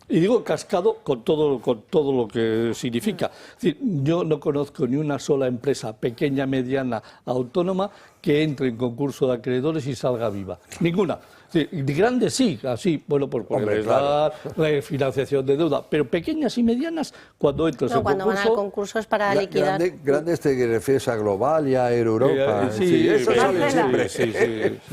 y digo cascado con todo lo que significa? Es decir, yo no conozco ni una sola empresa pequeña, mediana, autónoma que entre en concurso de acreedores y salga viva. Ninguna. Sí, grandes sí, así, bueno, por la financiación de deuda, pero pequeñas y medianas, cuando entras en cuando concurso... van al concurso es para liquidar. Grandes te refieres a Global y a Europa. Sí, eso sale siempre. Sí.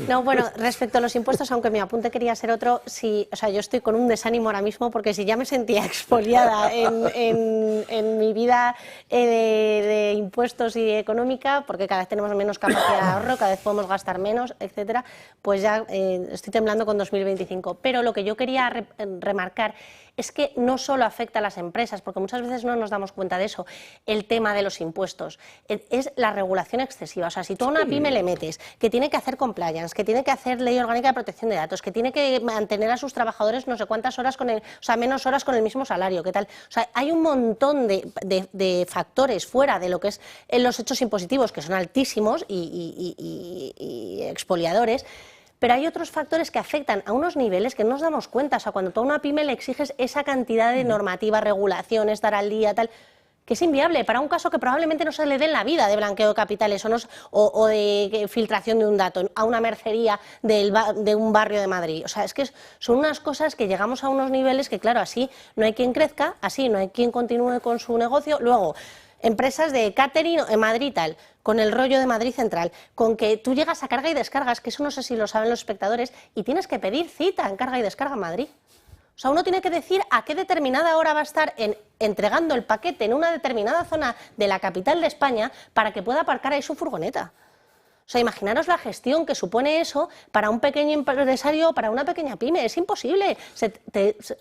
No, bueno, respecto a los impuestos, aunque mi apunte quería ser otro, yo estoy con un desánimo ahora mismo, porque si ya me sentía expoliada en mi vida de impuestos y económica, porque cada vez tenemos menos capacidad de ahorro, cada vez podemos gastar menos, etcétera, pues ya estoy temblando con 2025. Pero lo que yo quería remarcar es que no solo afecta a las empresas, porque muchas veces no nos damos cuenta de eso, el tema de los impuestos, es la regulación excesiva. O sea, si tú a una pyme le metes que tiene que hacer compliance, que tiene que hacer ley orgánica de protección de datos, que tiene que mantener a sus trabajadores no sé cuántas horas menos horas con el mismo salario, ¿qué tal? O sea, hay un montón de factores fuera de lo que es los hechos impositivos, que son altísimos y expoliadores. Pero hay otros factores que afectan a unos niveles que no nos damos cuenta. O sea, cuando tú a una pyme le exiges esa cantidad de normativa, regulación, estar al día, tal, que es inviable para un caso que probablemente no se le dé en la vida, de blanqueo de capitales o de filtración de un dato a una mercería de un barrio de Madrid. O sea, es que son unas cosas que llegamos a unos niveles que, claro, así no hay quien crezca, así no hay quien continúe con su negocio. Luego, empresas de catering en Madrid tal, con el rollo de Madrid Central, con que tú llegas a carga y descargas, que eso no sé si lo saben los espectadores, y tienes que pedir cita en carga y descarga en Madrid. O sea, uno tiene que decir a qué determinada hora va a estar entregando el paquete en una determinada zona de la capital de España para que pueda aparcar ahí su furgoneta. O sea, imaginaros la gestión que supone eso para un pequeño empresario o para una pequeña pyme. Es imposible.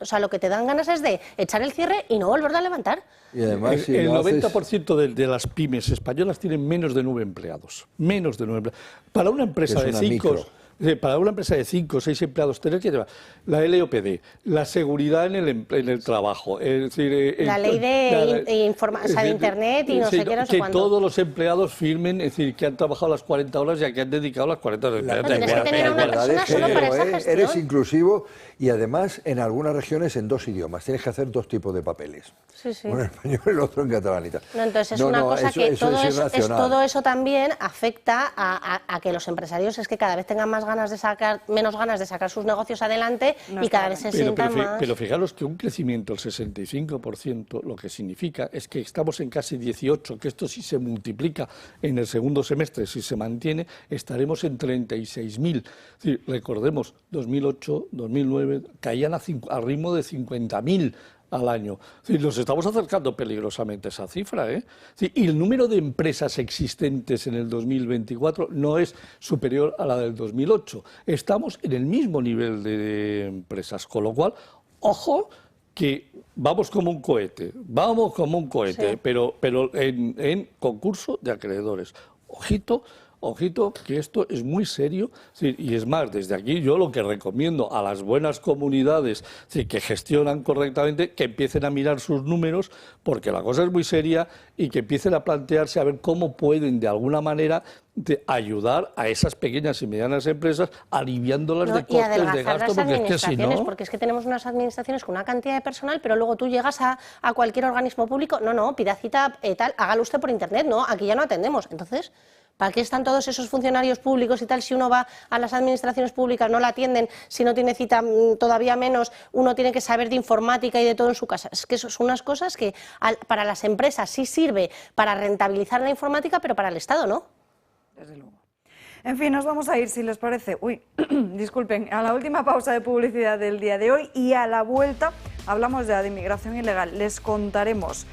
O sea, lo que te dan ganas es de echar el cierre y no volverlo a levantar. Y además, el 90% de las pymes españolas tienen menos de 9 empleados. Menos de 9 empleados. Para una empresa de 5... Para una empresa de 5 o 6 empleados, tener que llevar la LOPD, la seguridad en el trabajo, es decir, la ley de Internet y no sé qué, no sé cuánto. Que todos los empleados firmen, es decir, que han trabajado las 40 horas y a que han dedicado las 40 horas. Tienes que tener una persona solo para esa gestión. Eres inclusivo y además en algunas regiones en 2 idiomas. Tienes que hacer 2 tipos de papeles. Sí. Uno en español y el otro en catalán y tal. No, entonces es una cosa que todo eso también afecta a que los empresarios es que cada vez tengan más ganas ganas de sacar sus negocios adelante y cada vez se sientan más... Pero fijaros que un crecimiento del 65% lo que significa es que estamos en casi 18, que esto si se multiplica en el segundo semestre, si se mantiene, estaremos en 36.000. Sí, recordemos, 2008, 2009 caían al ritmo de 50.000 al año. Sí, nos estamos acercando peligrosamente a esa cifra, ¿eh? Sí, y el número de empresas existentes en el 2024 no es superior a la del 2008. Estamos en el mismo nivel de empresas, con lo cual, ojo, que vamos como un cohete, sí. pero en concurso de acreedores. Ojito, que esto es muy serio, sí, y es más, desde aquí yo lo que recomiendo a las buenas comunidades, sí, que gestionan correctamente, que empiecen a mirar sus números, porque la cosa es muy seria, y que empiecen a plantearse a ver cómo pueden de alguna manera ayudar a esas pequeñas y medianas empresas, aliviándolas de costes de gasto, porque es que si no... Porque es que tenemos unas administraciones con una cantidad de personal, pero luego tú llegas a cualquier organismo público, no, pida cita, tal, hágalo usted por internet, no, aquí ya no atendemos. Entonces, ¿para qué están todos esos funcionarios públicos y tal? Si uno va a las administraciones públicas, no la atienden, si no tiene cita todavía menos, uno tiene que saber de informática y de todo en su casa. Es que eso son unas cosas que para las empresas sí sirve para rentabilizar la informática, pero para el Estado no. Desde luego. En fin, nos vamos a ir, si les parece, disculpen, a la última pausa de publicidad del día de hoy, y a la vuelta hablamos de inmigración ilegal. Les contaremos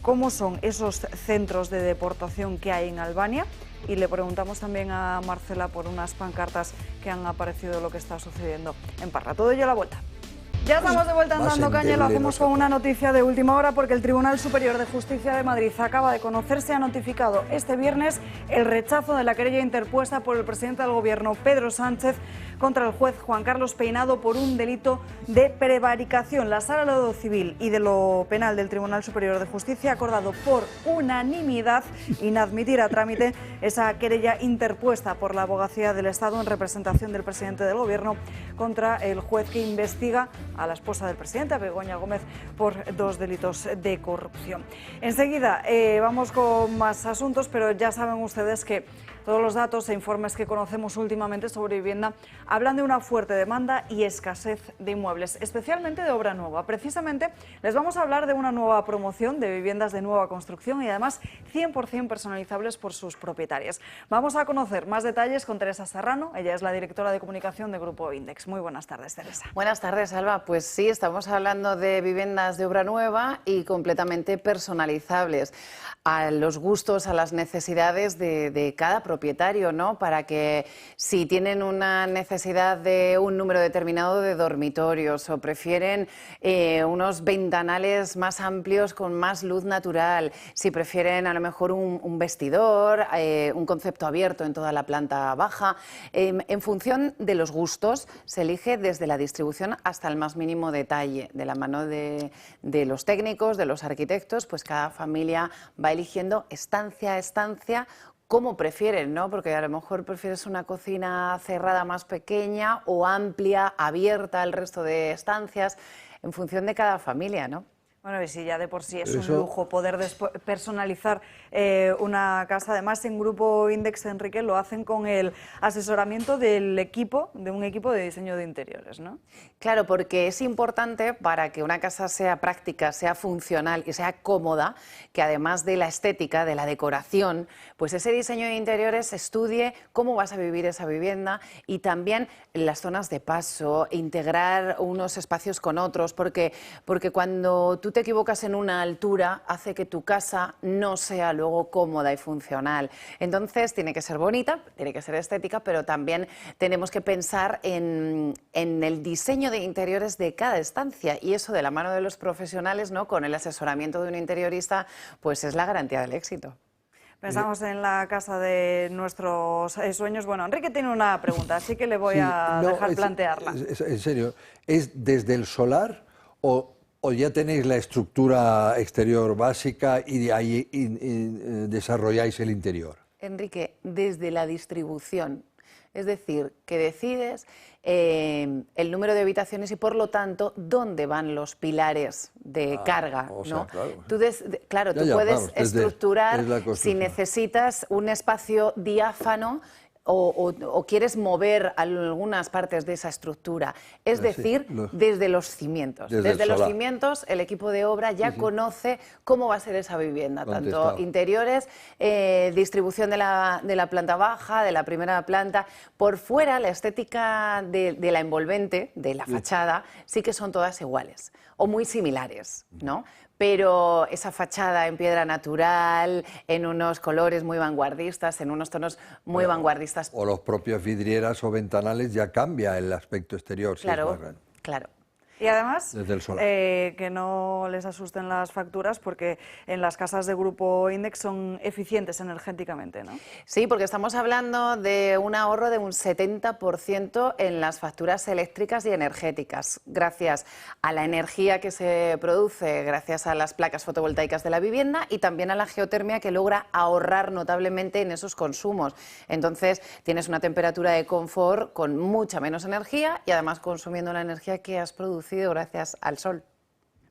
cómo son esos centros de deportación que hay en Albania, y le preguntamos también a Marcela por unas pancartas que han aparecido de lo que está sucediendo en Parla. Todo ello a la vuelta. Ya estamos de vuelta en Dando Caña y lo hacemos con una noticia de última hora, porque el Tribunal Superior de Justicia de Madrid acaba de conocerse, ha notificado este viernes el rechazo de la querella interpuesta por el presidente del Gobierno, Pedro Sánchez, contra el juez Juan Carlos Peinado por un delito de prevaricación. La Sala de lo Civil y de lo Penal del Tribunal Superior de Justicia ha acordado por unanimidad inadmitir a trámite esa querella interpuesta por la Abogacía del Estado en representación del presidente del Gobierno contra el juez que investiga a la esposa del presidente, a Begoña Gómez, por 2 delitos de corrupción. Enseguida vamos con más asuntos, pero ya saben ustedes que todos los datos e informes que conocemos últimamente sobre vivienda hablan de una fuerte demanda y escasez de inmuebles, especialmente de obra nueva. Precisamente les vamos a hablar de una nueva promoción de viviendas de nueva construcción y además 100% personalizables por sus propietarias. Vamos a conocer más detalles con Teresa Serrano, ella es la directora de comunicación de Grupo Index. Muy buenas tardes, Teresa. Buenas tardes, Alba. Pues sí, estamos hablando de viviendas de obra nueva y completamente personalizables a los gustos, a las necesidades de cada propietario, ¿no? Para que si tienen una necesidad de un número determinado de dormitorios o prefieren unos ventanales más amplios con más luz natural, si prefieren a lo mejor un vestidor, un concepto abierto en toda la planta baja, en función de los gustos se elige desde la distribución hasta el más mínimo detalle, de la mano de los técnicos, de los arquitectos, pues cada familia va eligiendo estancia a estancia como prefieren, ¿no? Porque a lo mejor prefieres una cocina cerrada más pequeña o amplia, abierta al resto de estancias, en función de cada familia, ¿no? Bueno, y si ya de por sí es un lujo poder personalizar una casa. Además, en Grupo Index, Enrique, lo hacen con el asesoramiento de un equipo de diseño de interiores, ¿no? Claro, porque es importante para que una casa sea práctica, sea funcional y sea cómoda, que además de la estética, de la decoración, pues ese diseño de interiores estudie cómo vas a vivir esa vivienda y también las zonas de paso, integrar unos espacios con otros, porque cuando tú te equivocas en una altura hace que tu casa no sea luego cómoda y funcional. Entonces tiene que ser bonita, tiene que ser estética, pero también tenemos que pensar en el diseño de interiores de cada estancia, y eso de la mano de los profesionales, ¿no? Con el asesoramiento de un interiorista, pues es la garantía del éxito. Pensamos en la casa de nuestros sueños. Bueno, Enrique tiene una pregunta, así que le voy a dejar plantearla. En serio, ¿es desde el solar o ya tenéis la estructura exterior básica y de ahí desarrolláis el interior? Enrique, desde la distribución. Es decir, que decides el número de habitaciones y, por lo tanto, dónde van los pilares de carga, ¿no? Tú puedes estructurar, si necesitas un espacio diáfano, o quieres mover algunas partes de esa estructura. Es decir, desde los cimientos. Desde los cimientos, el equipo de obra ya conoce cómo va a ser esa vivienda, tanto interiores, distribución de la planta baja, de la primera planta. Por fuera, la estética de la envolvente, de la fachada, sí que son todas iguales o muy similares, ¿no? Pero esa fachada en piedra natural, en unos colores muy vanguardistas, en unos tonos muy vanguardistas. O los propios vidrieras o ventanales ya cambia el aspecto exterior. Claro, si es más grande. claro. Y además, Desde el solar. que no les asusten las facturas, porque en las casas de Grupo Index son eficientes energéticamente, ¿no? Sí, porque estamos hablando de un ahorro de un 70% en las facturas eléctricas y energéticas, gracias a la energía que se produce, gracias a las placas fotovoltaicas de la vivienda y también a la geotermia, que logra ahorrar notablemente en esos consumos. Entonces, tienes una temperatura de confort con mucha menos energía y además consumiendo la energía que has producido gracias al sol.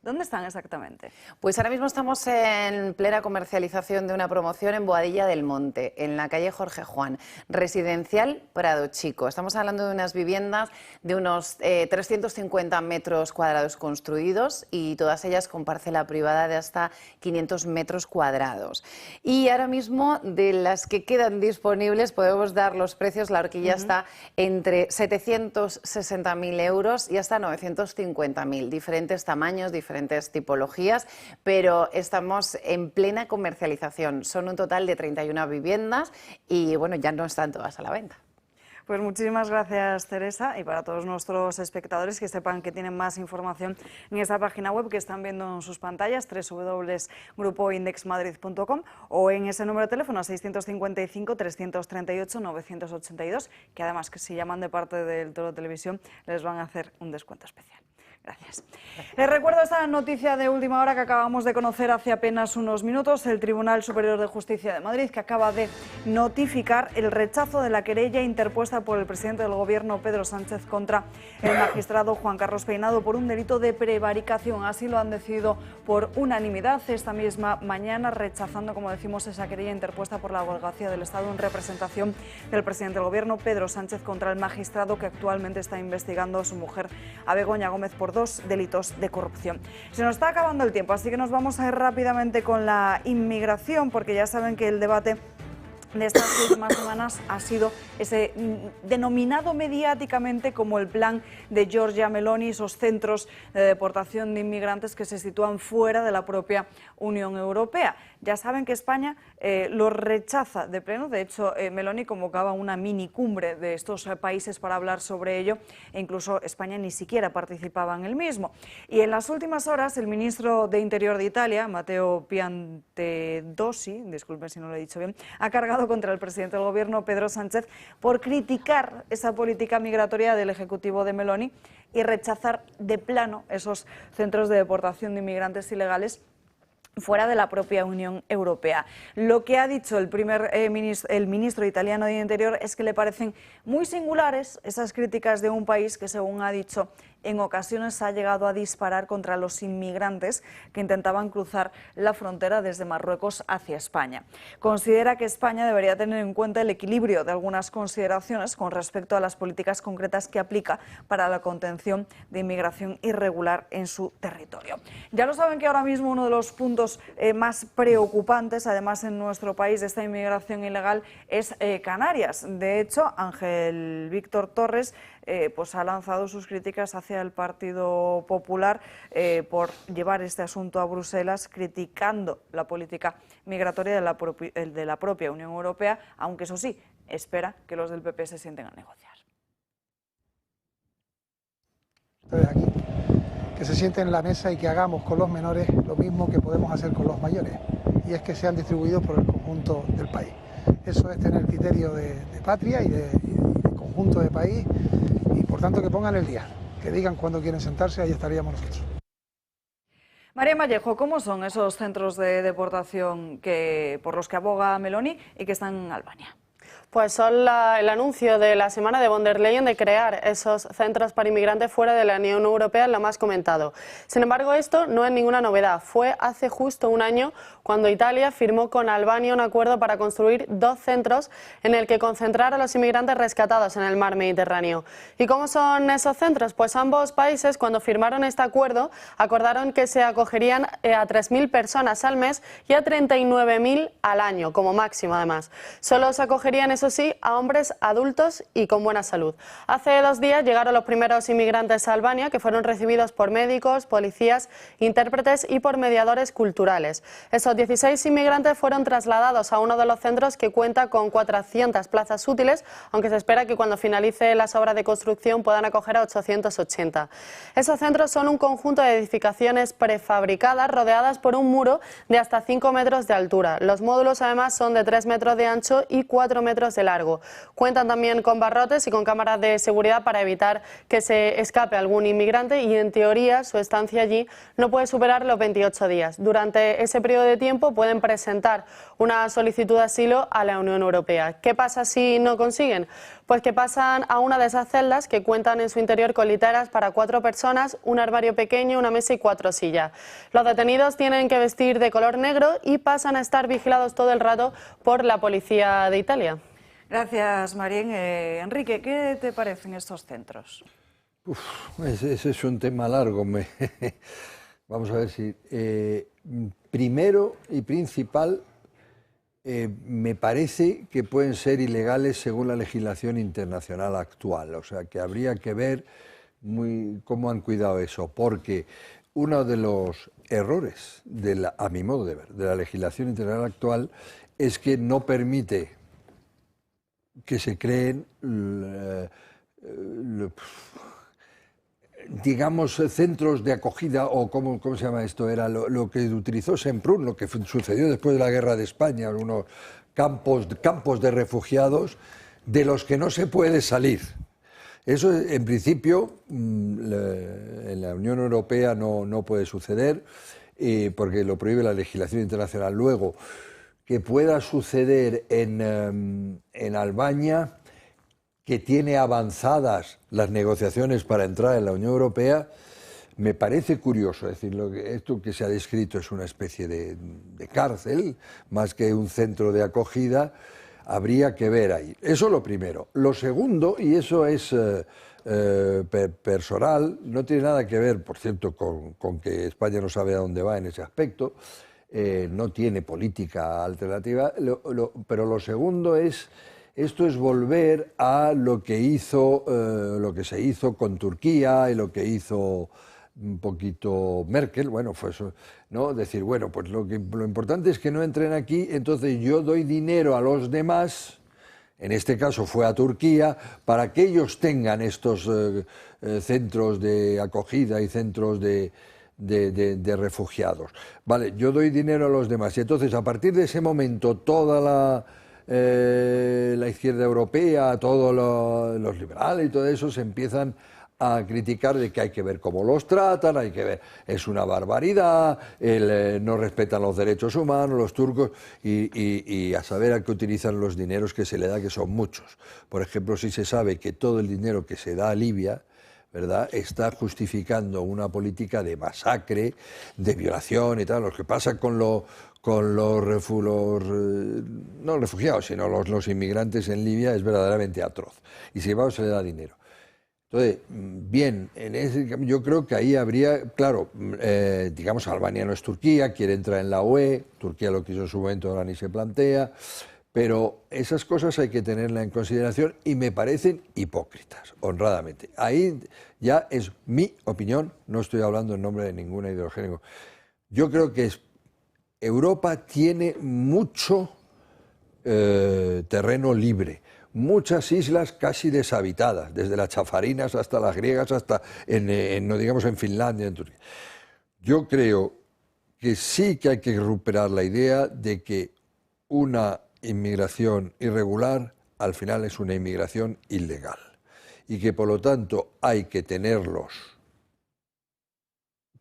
¿Dónde están exactamente? Pues ahora mismo estamos en plena comercialización de una promoción en Boadilla del Monte, en la calle Jorge Juan, residencial Prado Chico. Estamos hablando de unas viviendas de unos 350 metros cuadrados construidos y todas ellas con parcela privada de hasta 500 metros cuadrados. Y ahora mismo, de las que quedan disponibles, podemos dar los precios. La horquilla está entre 760.000 euros y hasta 950.000, diferentes tamaños, diferentes tipologías, pero estamos en plena comercialización. Son un total de 31 viviendas y bueno, ya no están todas a la venta. Pues muchísimas gracias, Teresa, y para todos nuestros espectadores que sepan que tienen más información en esa página web que están viendo en sus pantallas, www.grupoindexmadrid.com, o en ese número de teléfono 655-338-982, que además que si llaman de parte del Toro Televisión les van a hacer un descuento especial. Gracias. Les recuerdo esta noticia de última hora que acabamos de conocer hace apenas unos minutos. El Tribunal Superior de Justicia de Madrid, que acaba de notificar el rechazo de la querella interpuesta por el presidente del Gobierno, Pedro Sánchez, contra el magistrado Juan Carlos Peinado por un delito de prevaricación. Así lo han decidido por unanimidad esta misma mañana, rechazando, como decimos, esa querella interpuesta por la Abogacía del Estado en representación del presidente del Gobierno, Pedro Sánchez, contra el magistrado que actualmente está investigando a su mujer, a Begoña Gómez, por 2 delitos de corrupción. Se nos está acabando el tiempo, así que nos vamos a ir rápidamente con la inmigración, porque ya saben que el debate de estas últimas semanas ha sido ese denominado mediáticamente como el plan de Giorgia Meloni, esos centros de deportación de inmigrantes que se sitúan fuera de la propia Unión Europea. Ya saben que España lo rechaza de pleno. De hecho, Meloni convocaba una mini cumbre de estos países para hablar sobre ello, e incluso España ni siquiera participaba en el mismo. Y en las últimas horas, el ministro de Interior de Italia, Matteo Piantedosi, disculpen si no lo he dicho bien, ha cargado contra el presidente del Gobierno, Pedro Sánchez, por criticar esa política migratoria del Ejecutivo de Meloni y rechazar de plano esos centros de deportación de inmigrantes ilegales fuera de la propia Unión Europea. Lo que ha dicho el ministro italiano de Interior es que le parecen muy singulares esas críticas de un país que, según ha dicho, en ocasiones ha llegado a disparar contra los inmigrantes que intentaban cruzar la frontera desde Marruecos hacia España. Considera que España debería tener en cuenta el equilibrio de algunas consideraciones con respecto a las políticas concretas que aplica para la contención de inmigración irregular en su territorio. Ya lo saben que ahora mismo uno de los puntos más preocupantes, además en nuestro país, de esta inmigración ilegal es Canarias. De hecho, Ángel Víctor Torres pues ha lanzado sus críticas hacia el Partido Popular por llevar este asunto a Bruselas, criticando la política migratoria de la propia Unión Europea, aunque eso sí, espera que los del PP se sienten a negociar. Aquí, que se sienten en la mesa y que hagamos con los menores lo mismo que podemos hacer con los mayores, y es que sean distribuidos por el conjunto del país. Eso es tener criterio de patria y de conjunto de país, y por tanto que pongan el día, que digan cuándo quieren sentarse, ahí estaríamos nosotros. María Vallejo, ¿cómo son esos centros de deportación por los que aboga Meloni y que están en Albania? Pues son el anuncio de la semana de von der Leyen de crear esos centros para inmigrantes fuera de la Unión Europea, lo más comentado. Sin embargo, esto no es ninguna novedad. Fue hace justo un año cuando Italia firmó con Albania un acuerdo para construir 2 centros en el que concentrar a los inmigrantes rescatados en el mar Mediterráneo. ¿Y cómo son esos centros? Pues ambos países, cuando firmaron este acuerdo, acordaron que se acogerían a 3.000 personas al mes y a 39.000 al año, como máximo además. Solo se acogerían, eso sí, a hombres adultos y con buena salud. Hace 2 días llegaron los primeros inmigrantes a Albania, que fueron recibidos por médicos, policías, intérpretes y por mediadores culturales. Esos 16 inmigrantes fueron trasladados a uno de los centros que cuenta con 400 plazas útiles, aunque se espera que cuando finalice las obras de construcción puedan acoger a 880. Esos centros son un conjunto de edificaciones prefabricadas rodeadas por un muro de hasta 5 metros de altura. Los módulos además son de 3 metros de ancho y 4 metros de largo. Cuentan también con barrotes y con cámaras de seguridad para evitar que se escape algún inmigrante y en teoría su estancia allí no puede superar los 28 días. Durante ese periodo de tiempo pueden presentar una solicitud de asilo a la Unión Europea. ¿Qué pasa si no consiguen? Pues que pasan a una de esas celdas que cuentan en su interior con literas para 4 personas, un armario pequeño, una mesa y 4 sillas. Los detenidos tienen que vestir de color negro y pasan a estar vigilados todo el rato por la policía de Italia. Gracias, Marín. Enrique, ¿qué te parecen estos centros? Ese es un tema largo. Vamos a ver si... primero y principal, me parece que pueden ser ilegales según la legislación internacional actual. O sea, que habría que ver cómo han cuidado eso, porque uno de los errores, a mi modo de ver, de la legislación internacional actual es que no permite que se creen, digamos, centros de acogida, o ¿cómo se llama esto? Era lo que utilizó Semprún, lo que sucedió después de la Guerra de España, unos campos de refugiados de los que no se puede salir. Eso, en principio, en la Unión Europea no puede suceder, porque lo prohíbe la legislación internacional. Luego, que pueda suceder en Albania, que tiene avanzadas las negociaciones para entrar en la Unión Europea, me parece curioso. Es decir, esto que se ha descrito es una especie de cárcel, más que un centro de acogida. Habría que ver ahí. Eso es lo primero. Lo segundo, y eso es personal, no tiene nada que ver, por cierto, con que España no sabe a dónde va en ese aspecto, no tiene política alternativa, pero lo segundo es... Esto es volver a lo que se hizo con Turquía y lo que hizo un poquito Merkel. Bueno, fue eso, ¿no? Decir, bueno, pues lo importante es que no entren aquí, entonces yo doy dinero a los demás, en este caso fue a Turquía, para que ellos tengan estos centros de acogida y centros de refugiados. Vale, yo doy dinero a los demás y entonces a partir de ese momento toda la izquierda europea, todos los liberales y todo eso se empiezan a criticar de que hay que ver cómo los tratan, hay que ver, es una barbaridad, no respetan los derechos humanos, los turcos, y a saber a qué utilizan los dineros que se le da, que son muchos. Por ejemplo, si se sabe que todo el dinero que se da a Libia, ¿verdad?, está justificando una política de masacre, de violación y tal. Lo que pasa con los refugiados, sino los inmigrantes en Libia es verdaderamente atroz. Y sin embargo se le da dinero. Entonces, bien, yo creo que ahí habría, claro, digamos, Albania no es Turquía, quiere entrar en la UE, Turquía lo quiso en su momento, ahora ni se plantea, pero esas cosas hay que tenerlas en consideración y me parecen hipócritas, honradamente. Ahí ya es mi opinión, no estoy hablando en nombre de ninguna ideología. Yo creo que Europa tiene mucho terreno libre, muchas islas casi deshabitadas, desde las chafarinas hasta las griegas, hasta no digamos en Finlandia, en Turquía. Yo creo que sí que hay que recuperar la idea de que una inmigración irregular al final es una inmigración ilegal y que por lo tanto hay que tenerlos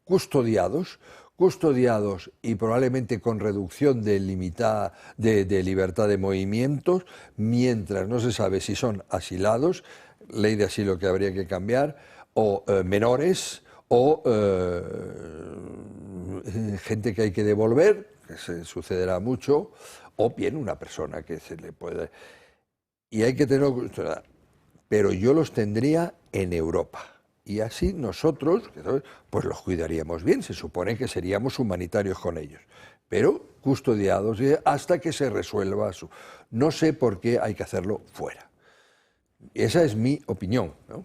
custodiados custodiados y probablemente con reducción de libertad de movimientos, mientras no se sabe si son asilados, ley de asilo que habría que cambiar, o menores, o gente que hay que devolver, que se sucederá mucho, o bien una persona que se le puede... Y hay que tener... Pero yo los tendría en Europa. Y así nosotros, pues los cuidaríamos bien, se supone que seríamos humanitarios con ellos, pero custodiados hasta que se resuelva su... No sé por qué hay que hacerlo fuera. Esa es mi opinión, ¿no?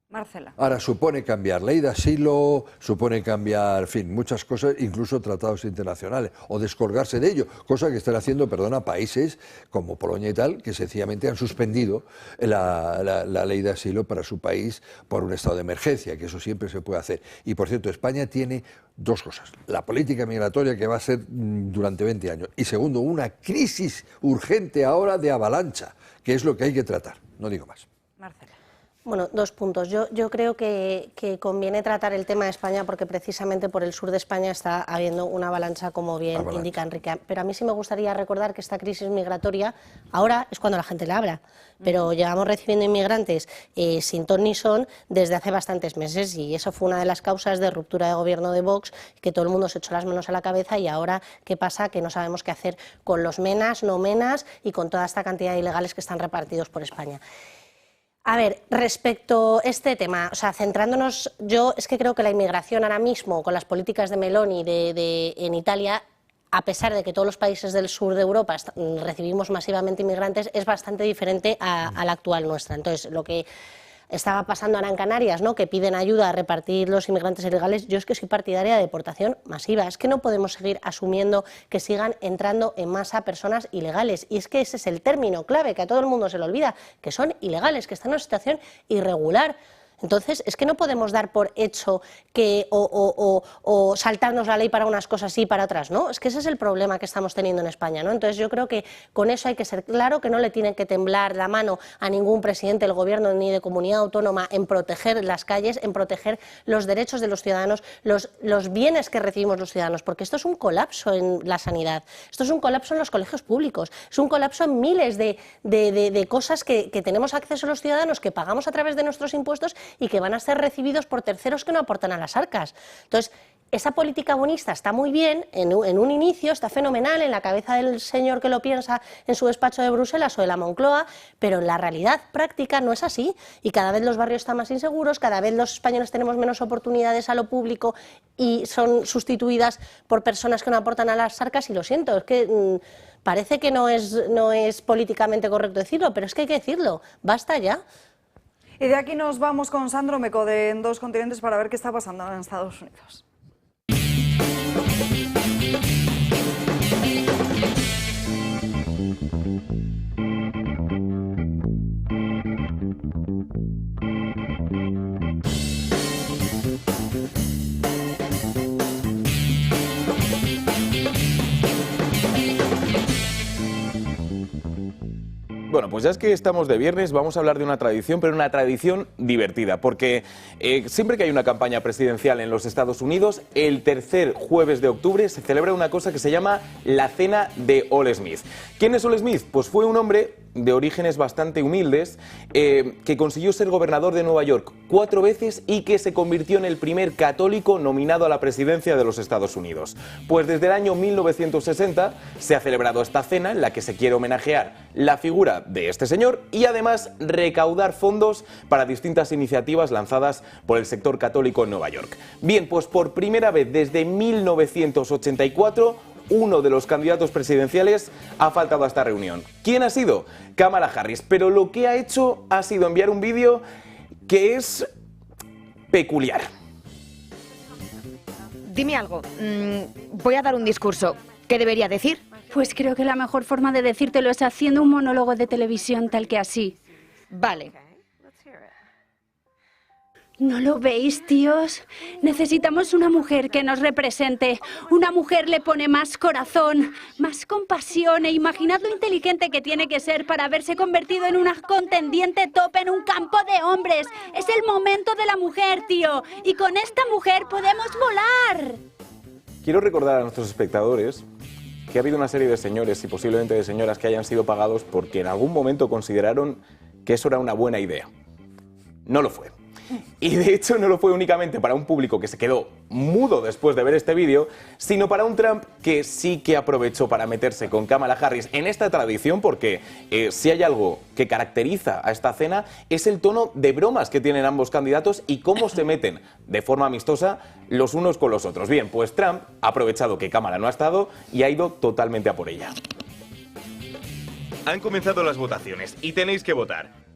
Marcela. Ahora, supone cambiar ley de asilo, supone cambiar, en fin, muchas cosas, incluso tratados internacionales, o descolgarse de ello, cosa que están haciendo, perdona, países como Polonia y tal, que sencillamente han suspendido la ley de asilo para su país por un estado de emergencia, que eso siempre se puede hacer. Y, por cierto, España tiene dos cosas: la política migratoria, que va a ser durante 20 años, y segundo, una crisis urgente ahora de avalancha, que es lo que hay que tratar. No digo más. Marcela. Bueno, 2 puntos. Yo creo que conviene tratar el tema de España porque precisamente por el sur de España está habiendo una avalancha, como bien indica Enrique. Pero a mí sí me gustaría recordar que esta crisis migratoria ahora es cuando la gente la habla. Pero llevamos recibiendo inmigrantes sin ton ni son desde hace bastantes meses, y eso fue una de las causas de ruptura de gobierno de Vox, que todo el mundo se echó las manos a la cabeza. Y ahora, ¿qué pasa? Que no sabemos qué hacer con los menas, no menas y con toda esta cantidad de ilegales que están repartidos por España. A ver, respecto a este tema, o sea, centrándonos, yo es que creo que la inmigración ahora mismo, con las políticas de Meloni en Italia, a pesar de que todos los países del sur de Europa recibimos masivamente inmigrantes, es bastante diferente a la actual nuestra. Entonces, lo que estaba pasando ahora en Canarias, ¿no?, que piden ayuda a repartir los inmigrantes ilegales, yo es que soy partidaria de deportación masiva. Es que no podemos seguir asumiendo que sigan entrando en masa personas ilegales. Y es que ese es el término clave, que a todo el mundo se le olvida, que son ilegales, que están en una situación irregular. Entonces, es que no podemos dar por hecho que o saltarnos la ley para unas cosas sí y para otras no. Es que ese es el problema que estamos teniendo en España, ¿no? Entonces, yo creo que con eso hay que ser claro, que no le tiene que temblar la mano a ningún presidente del gobierno ni de comunidad autónoma en proteger las calles, en proteger los derechos de los ciudadanos, los bienes que recibimos los ciudadanos, porque esto es un colapso en la sanidad, esto es un colapso en los colegios públicos, es un colapso en miles de cosas que tenemos acceso los ciudadanos, que pagamos a través de nuestros impuestos y que van a ser recibidos por terceros que no aportan a las arcas. Entonces, esa política bonista está muy bien en un inicio, está fenomenal en la cabeza del señor que lo piensa en su despacho de Bruselas o de la Moncloa, pero en la realidad práctica no es así, y cada vez los barrios están más inseguros, cada vez los españoles tenemos menos oportunidades a lo público y son sustituidas por personas que no aportan a las arcas, y lo siento, es que parece que no es políticamente correcto decirlo, pero es que hay que decirlo, basta ya. Y de aquí nos vamos con Sandro Meco de En Dos Continentes para ver qué está pasando en Estados Unidos. Bueno, pues ya es que estamos de viernes, vamos a hablar de una tradición, pero una tradición divertida, porque siempre que hay una campaña presidencial en los Estados Unidos, el tercer jueves de octubre se celebra una cosa que se llama la Cena de Ole Smith. ¿Quién es Ole Smith? Pues fue un hombre de orígenes bastante humildes que consiguió ser gobernador de Nueva York 4 veces y que se convirtió en el primer católico nominado a la presidencia de los Estados Unidos. Pues desde el año 1960 se ha celebrado esta cena en la que se quiere homenajear la figura de este señor y además recaudar fondos para distintas iniciativas lanzadas por el sector católico en Nueva York. Bien, pues por primera vez desde 1984 uno de los candidatos presidenciales ha faltado a esta reunión. ¿Quién ha sido? Kamala Harris. Pero lo que ha hecho ha sido enviar un vídeo que es peculiar. Dime algo. Voy a dar un discurso. ¿Qué debería decir? Pues creo que la mejor forma de decírtelo es haciendo un monólogo de televisión tal que así. Vale. ¿No lo veis, tíos? Necesitamos una mujer que nos represente. Una mujer le pone más corazón, más compasión, e imaginad lo inteligente que tiene que ser para haberse convertido en una contendiente top en un campo de hombres. Es el momento de la mujer, tío. Y con esta mujer podemos volar. quiero recordar a nuestros espectadores que ha habido una serie de señores y posiblemente de señoras que hayan sido pagados porque en algún momento consideraron que eso era una buena idea. No lo fue. Y de hecho no lo fue únicamente para un público que se quedó mudo después de ver este vídeo, sino para un Trump que sí que aprovechó para meterse con Kamala Harris en esta tradición, porque si hay algo que caracteriza a esta cena es el tono de bromas que tienen ambos candidatos y cómo se meten de forma amistosa los unos con los otros. Bien, pues Trump ha aprovechado que Kamala no ha estado y ha ido totalmente a por ella. Han comenzado las votaciones y tenéis que votar.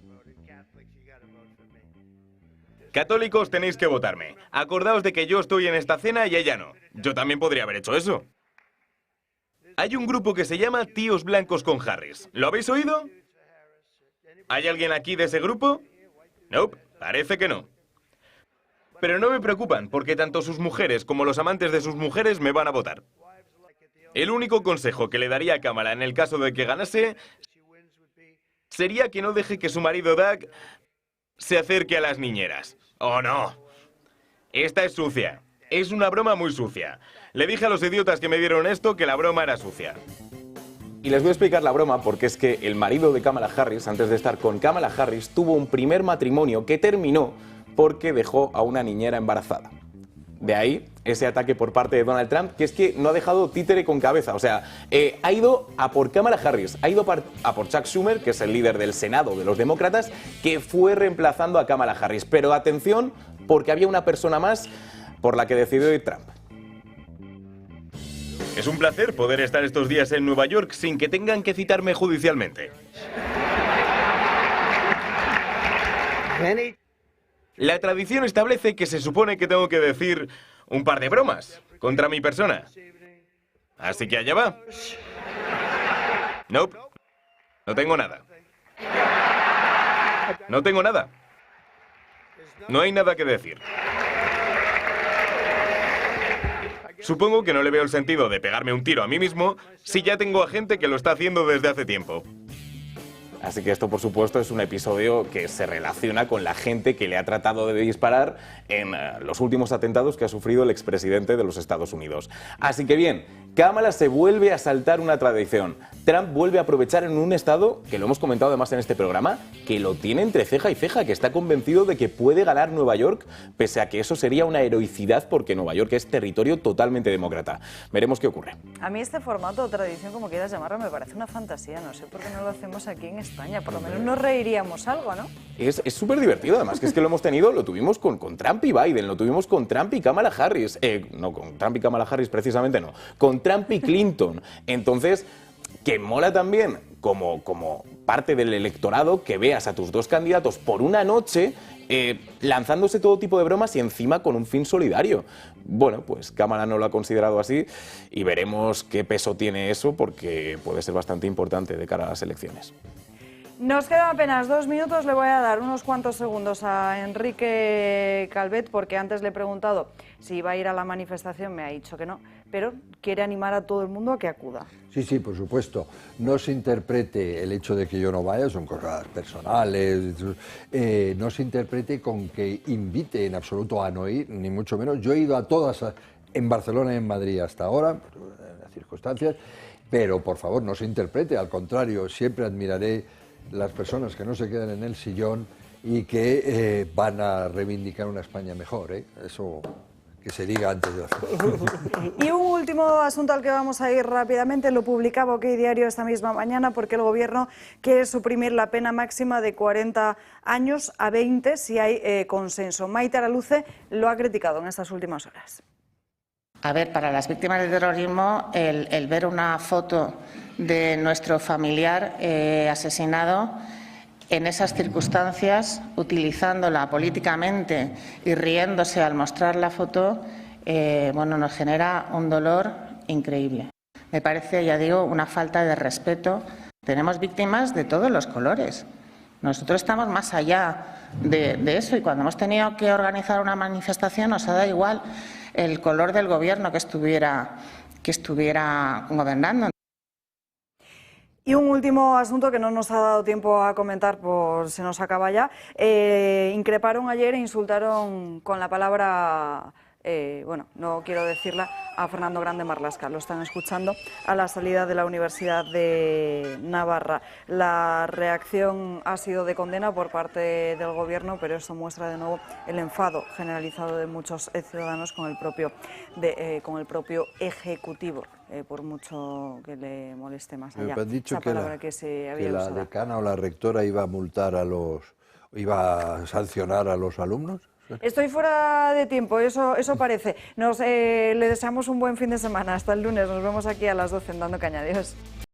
Católicos, tenéis que votarme. Acordaos de que yo estoy en esta cena y ella no. Yo también podría haber hecho eso. Hay un grupo que se llama Tíos Blancos con Harris. ¿Lo habéis oído? ¿Hay alguien aquí de ese grupo? Nope, parece que no. Pero no me preocupan, porque tanto sus mujeres como los amantes de sus mujeres me van a votar. El único consejo que le daría a Kamala en el caso de que ganase sería que no deje que su marido Doug se acerque a las niñeras. ¡Oh, no! Esta es sucia. Es una broma muy sucia. Le dije a los idiotas que me dieron esto que la broma era sucia. Y les voy a explicar la broma porque es que el marido de Kamala Harris, antes de estar con Kamala Harris, tuvo un primer matrimonio que terminó porque dejó a una niñera embarazada. De ahí ese ataque por parte de Donald Trump, que es que no ha dejado títere con cabeza. O sea, ha ido a por Kamala Harris, ha ido a por Chuck Schumer, que es el líder del Senado de los demócratas, que fue reemplazando a Kamala Harris. Pero atención, porque había una persona más por la que decidió ir Trump. Es un placer poder estar estos días en Nueva York sin que tengan que citarme judicialmente. La tradición establece que se supone que tengo que decir un par de bromas contra mi persona. Así que allá va. Nope. No tengo nada. No tengo nada. No hay nada que decir. Supongo que no le veo el sentido de pegarme un tiro a mí mismo si ya tengo a gente que lo está haciendo desde hace tiempo. Así que esto, por supuesto, es un episodio que se relaciona con la gente que le ha tratado de disparar en los últimos atentados que ha sufrido el expresidente de los Estados Unidos. Así que bien, Kamala se vuelve a saltar una tradición. Trump vuelve a aprovechar en un estado, que lo hemos comentado además en este programa, que lo tiene entre ceja y ceja, que está convencido de que puede ganar Nueva York, pese a que eso sería una heroicidad porque Nueva York es territorio totalmente demócrata. Veremos qué ocurre. A mí este formato o tradición, como quieras llamarlo, me parece una fantasía. No sé por qué no lo hacemos aquí en España. Por lo menos nos reiríamos algo, ¿no? Es súper divertido, además, que es que lo hemos tenido, lo tuvimos con Trump y Biden, lo tuvimos con Trump y Kamala Harris. No, con Trump y Kamala Harris precisamente no. Con Trump y Clinton. Entonces, que mola también como parte del electorado que veas a tus dos candidatos por una noche lanzándose todo tipo de bromas y encima con un fin solidario. Bueno, pues Kamala no lo ha considerado así y veremos qué peso tiene eso porque puede ser bastante importante de cara a las elecciones. Nos quedan apenas 2 minutos, le voy a dar unos cuantos segundos a Enrique Calvet porque antes le he preguntado si iba a ir a la manifestación, me ha dicho que no, pero quiere animar a todo el mundo a que acuda. Sí, sí, por supuesto. No se interprete el hecho de que yo no vaya, son cosas personales, no se interprete con que invite en absoluto a no ir, ni mucho menos. Yo he ido a todas en Barcelona y en Madrid hasta ahora, en las circunstancias, pero por favor no se interprete, al contrario, siempre admiraré las personas que no se quedan en el sillón y que van a reivindicar una España mejor, eso que se diga antes de hacerlo. Y un último asunto al que vamos a ir rápidamente, lo publicaba OK Diario esta misma mañana porque el Gobierno quiere suprimir la pena máxima de 40 años a 20 si hay consenso. Maite Araluce lo ha criticado en estas últimas horas. A ver, para las víctimas del terrorismo, el ver una foto de nuestro familiar asesinado en esas circunstancias, utilizándola políticamente y riéndose al mostrar la foto, bueno, nos genera un dolor increíble. Me parece, ya digo, una falta de respeto. Tenemos víctimas de todos los colores. Nosotros estamos más allá de eso y cuando hemos tenido que organizar una manifestación nos ha dado igual el color del gobierno que estuviera gobernando. Y un último asunto que no nos ha dado tiempo a comentar, por se nos acaba ya. Increparon ayer e insultaron con la palabra bueno, no quiero decirla, a Fernando Grande Marlaska. Lo están escuchando a la salida de la Universidad de Navarra. La reacción ha sido de condena por parte del Gobierno, pero eso muestra de nuevo el enfado generalizado de muchos ciudadanos con el propio Ejecutivo, por mucho que le moleste más allá. Me han dicho esa palabra que se había la usado. decana o la rectora iba a multar iba a sancionar a los alumnos. Estoy fuera de tiempo, eso parece. Le deseamos un buen fin de semana. Hasta el lunes, nos vemos aquí a las 12 en Dando Caña. Adiós.